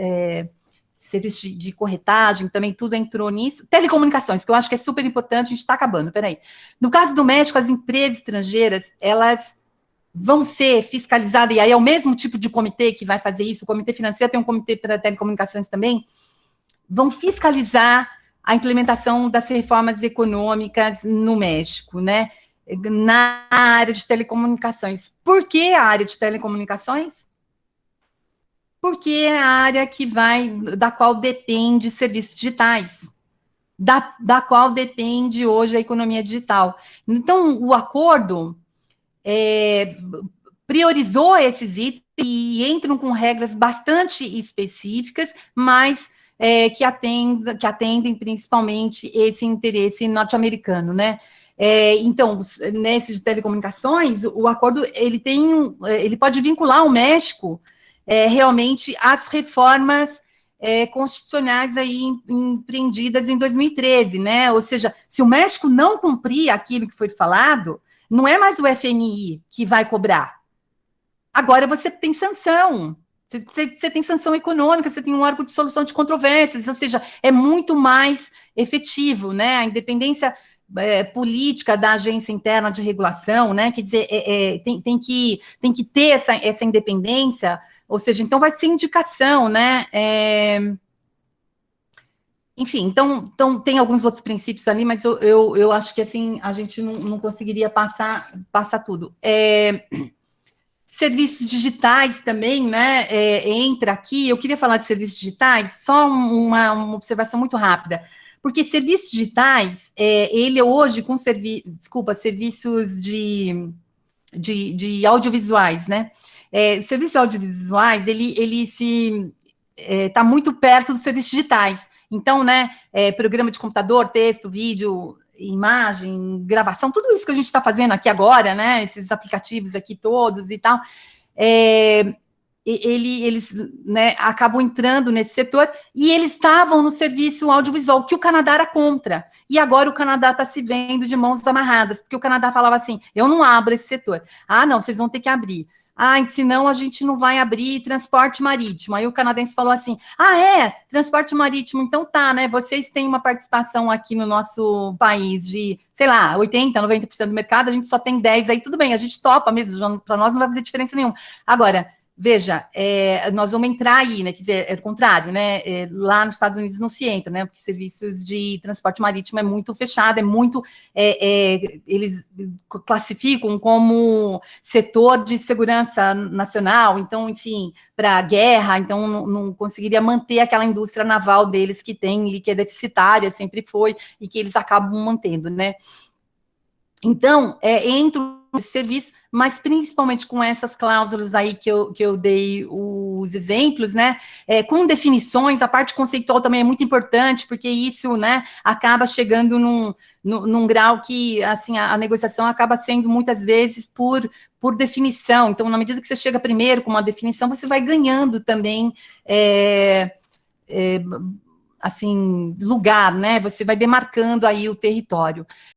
serviço de corretagem, também tudo entrou nisso. Telecomunicações, que eu acho que é super importante, a gente está acabando, peraí. No caso do México, as empresas estrangeiras, elas vão ser fiscalizadas, e aí é o mesmo tipo de comitê que vai fazer isso, o comitê financeiro tem um comitê para telecomunicações também, vão fiscalizar a implementação das reformas econômicas no México, né? Na área de telecomunicações. Por que a área de telecomunicações? Porque é a área da qual depende serviços digitais, da qual depende hoje a economia digital. Então, o acordo priorizou esses itens e entram com regras bastante específicas, mas que atendem principalmente esse interesse norte-americano, né? Então, nesse de telecomunicações, o acordo ele pode vincular o México realmente às reformas constitucionais aí empreendidas em 2013, né? Ou seja, se o México não cumprir aquilo que foi falado, não é mais o FMI que vai cobrar. Agora você tem sanção. Você tem sanção econômica, você tem um órgão de solução de controvérsias, ou seja, é muito mais efetivo, né? A independência política da agência interna de regulação, né? Quer dizer, tem que ter essa independência, ou seja, então vai ser indicação, né? Enfim, então tem alguns outros princípios ali, mas eu acho que assim a gente não conseguiria passar tudo. Serviços digitais também, né? Entra aqui. Eu queria falar de serviços digitais, só uma observação muito rápida, porque serviços digitais, ele hoje com serviços de audiovisuais, né? Serviços audiovisuais, ele está muito perto dos serviços digitais. Então, né, programa de computador, texto, vídeo, imagem, gravação, tudo isso que a gente está fazendo aqui agora, né, esses aplicativos aqui todos e tal, eles né, acabam entrando nesse setor e eles estavam no serviço audiovisual, que o Canadá era contra. E agora o Canadá está se vendo de mãos amarradas, porque o Canadá falava assim, eu não abro esse setor. Ah, não, vocês vão ter que abrir. Ah, senão a gente não vai abrir transporte marítimo. Aí o canadense falou assim, transporte marítimo, então tá, né, vocês têm uma participação aqui no nosso país de, sei lá, 80%, 90% do mercado, a gente só tem 10%, aí tudo bem, a gente topa mesmo, para nós não vai fazer diferença nenhuma. Agora, veja, nós vamos entrar aí, né, quer dizer, é o contrário, né, lá nos Estados Unidos não se entra, né, porque serviços de transporte marítimo é muito fechado, eles classificam como setor de segurança nacional, então, enfim, para guerra, então não conseguiria manter aquela indústria naval deles que tem e que é deficitária, sempre foi, e que eles acabam mantendo, né. Então, entro nesse serviço, mas principalmente com essas cláusulas aí que eu dei os exemplos, né, com definições, a parte conceitual também é muito importante, porque isso, né, acaba chegando num grau que, assim, a negociação acaba sendo muitas vezes por definição, então, na medida que você chega primeiro com uma definição, você vai ganhando também, assim, lugar, né, você vai demarcando aí o território.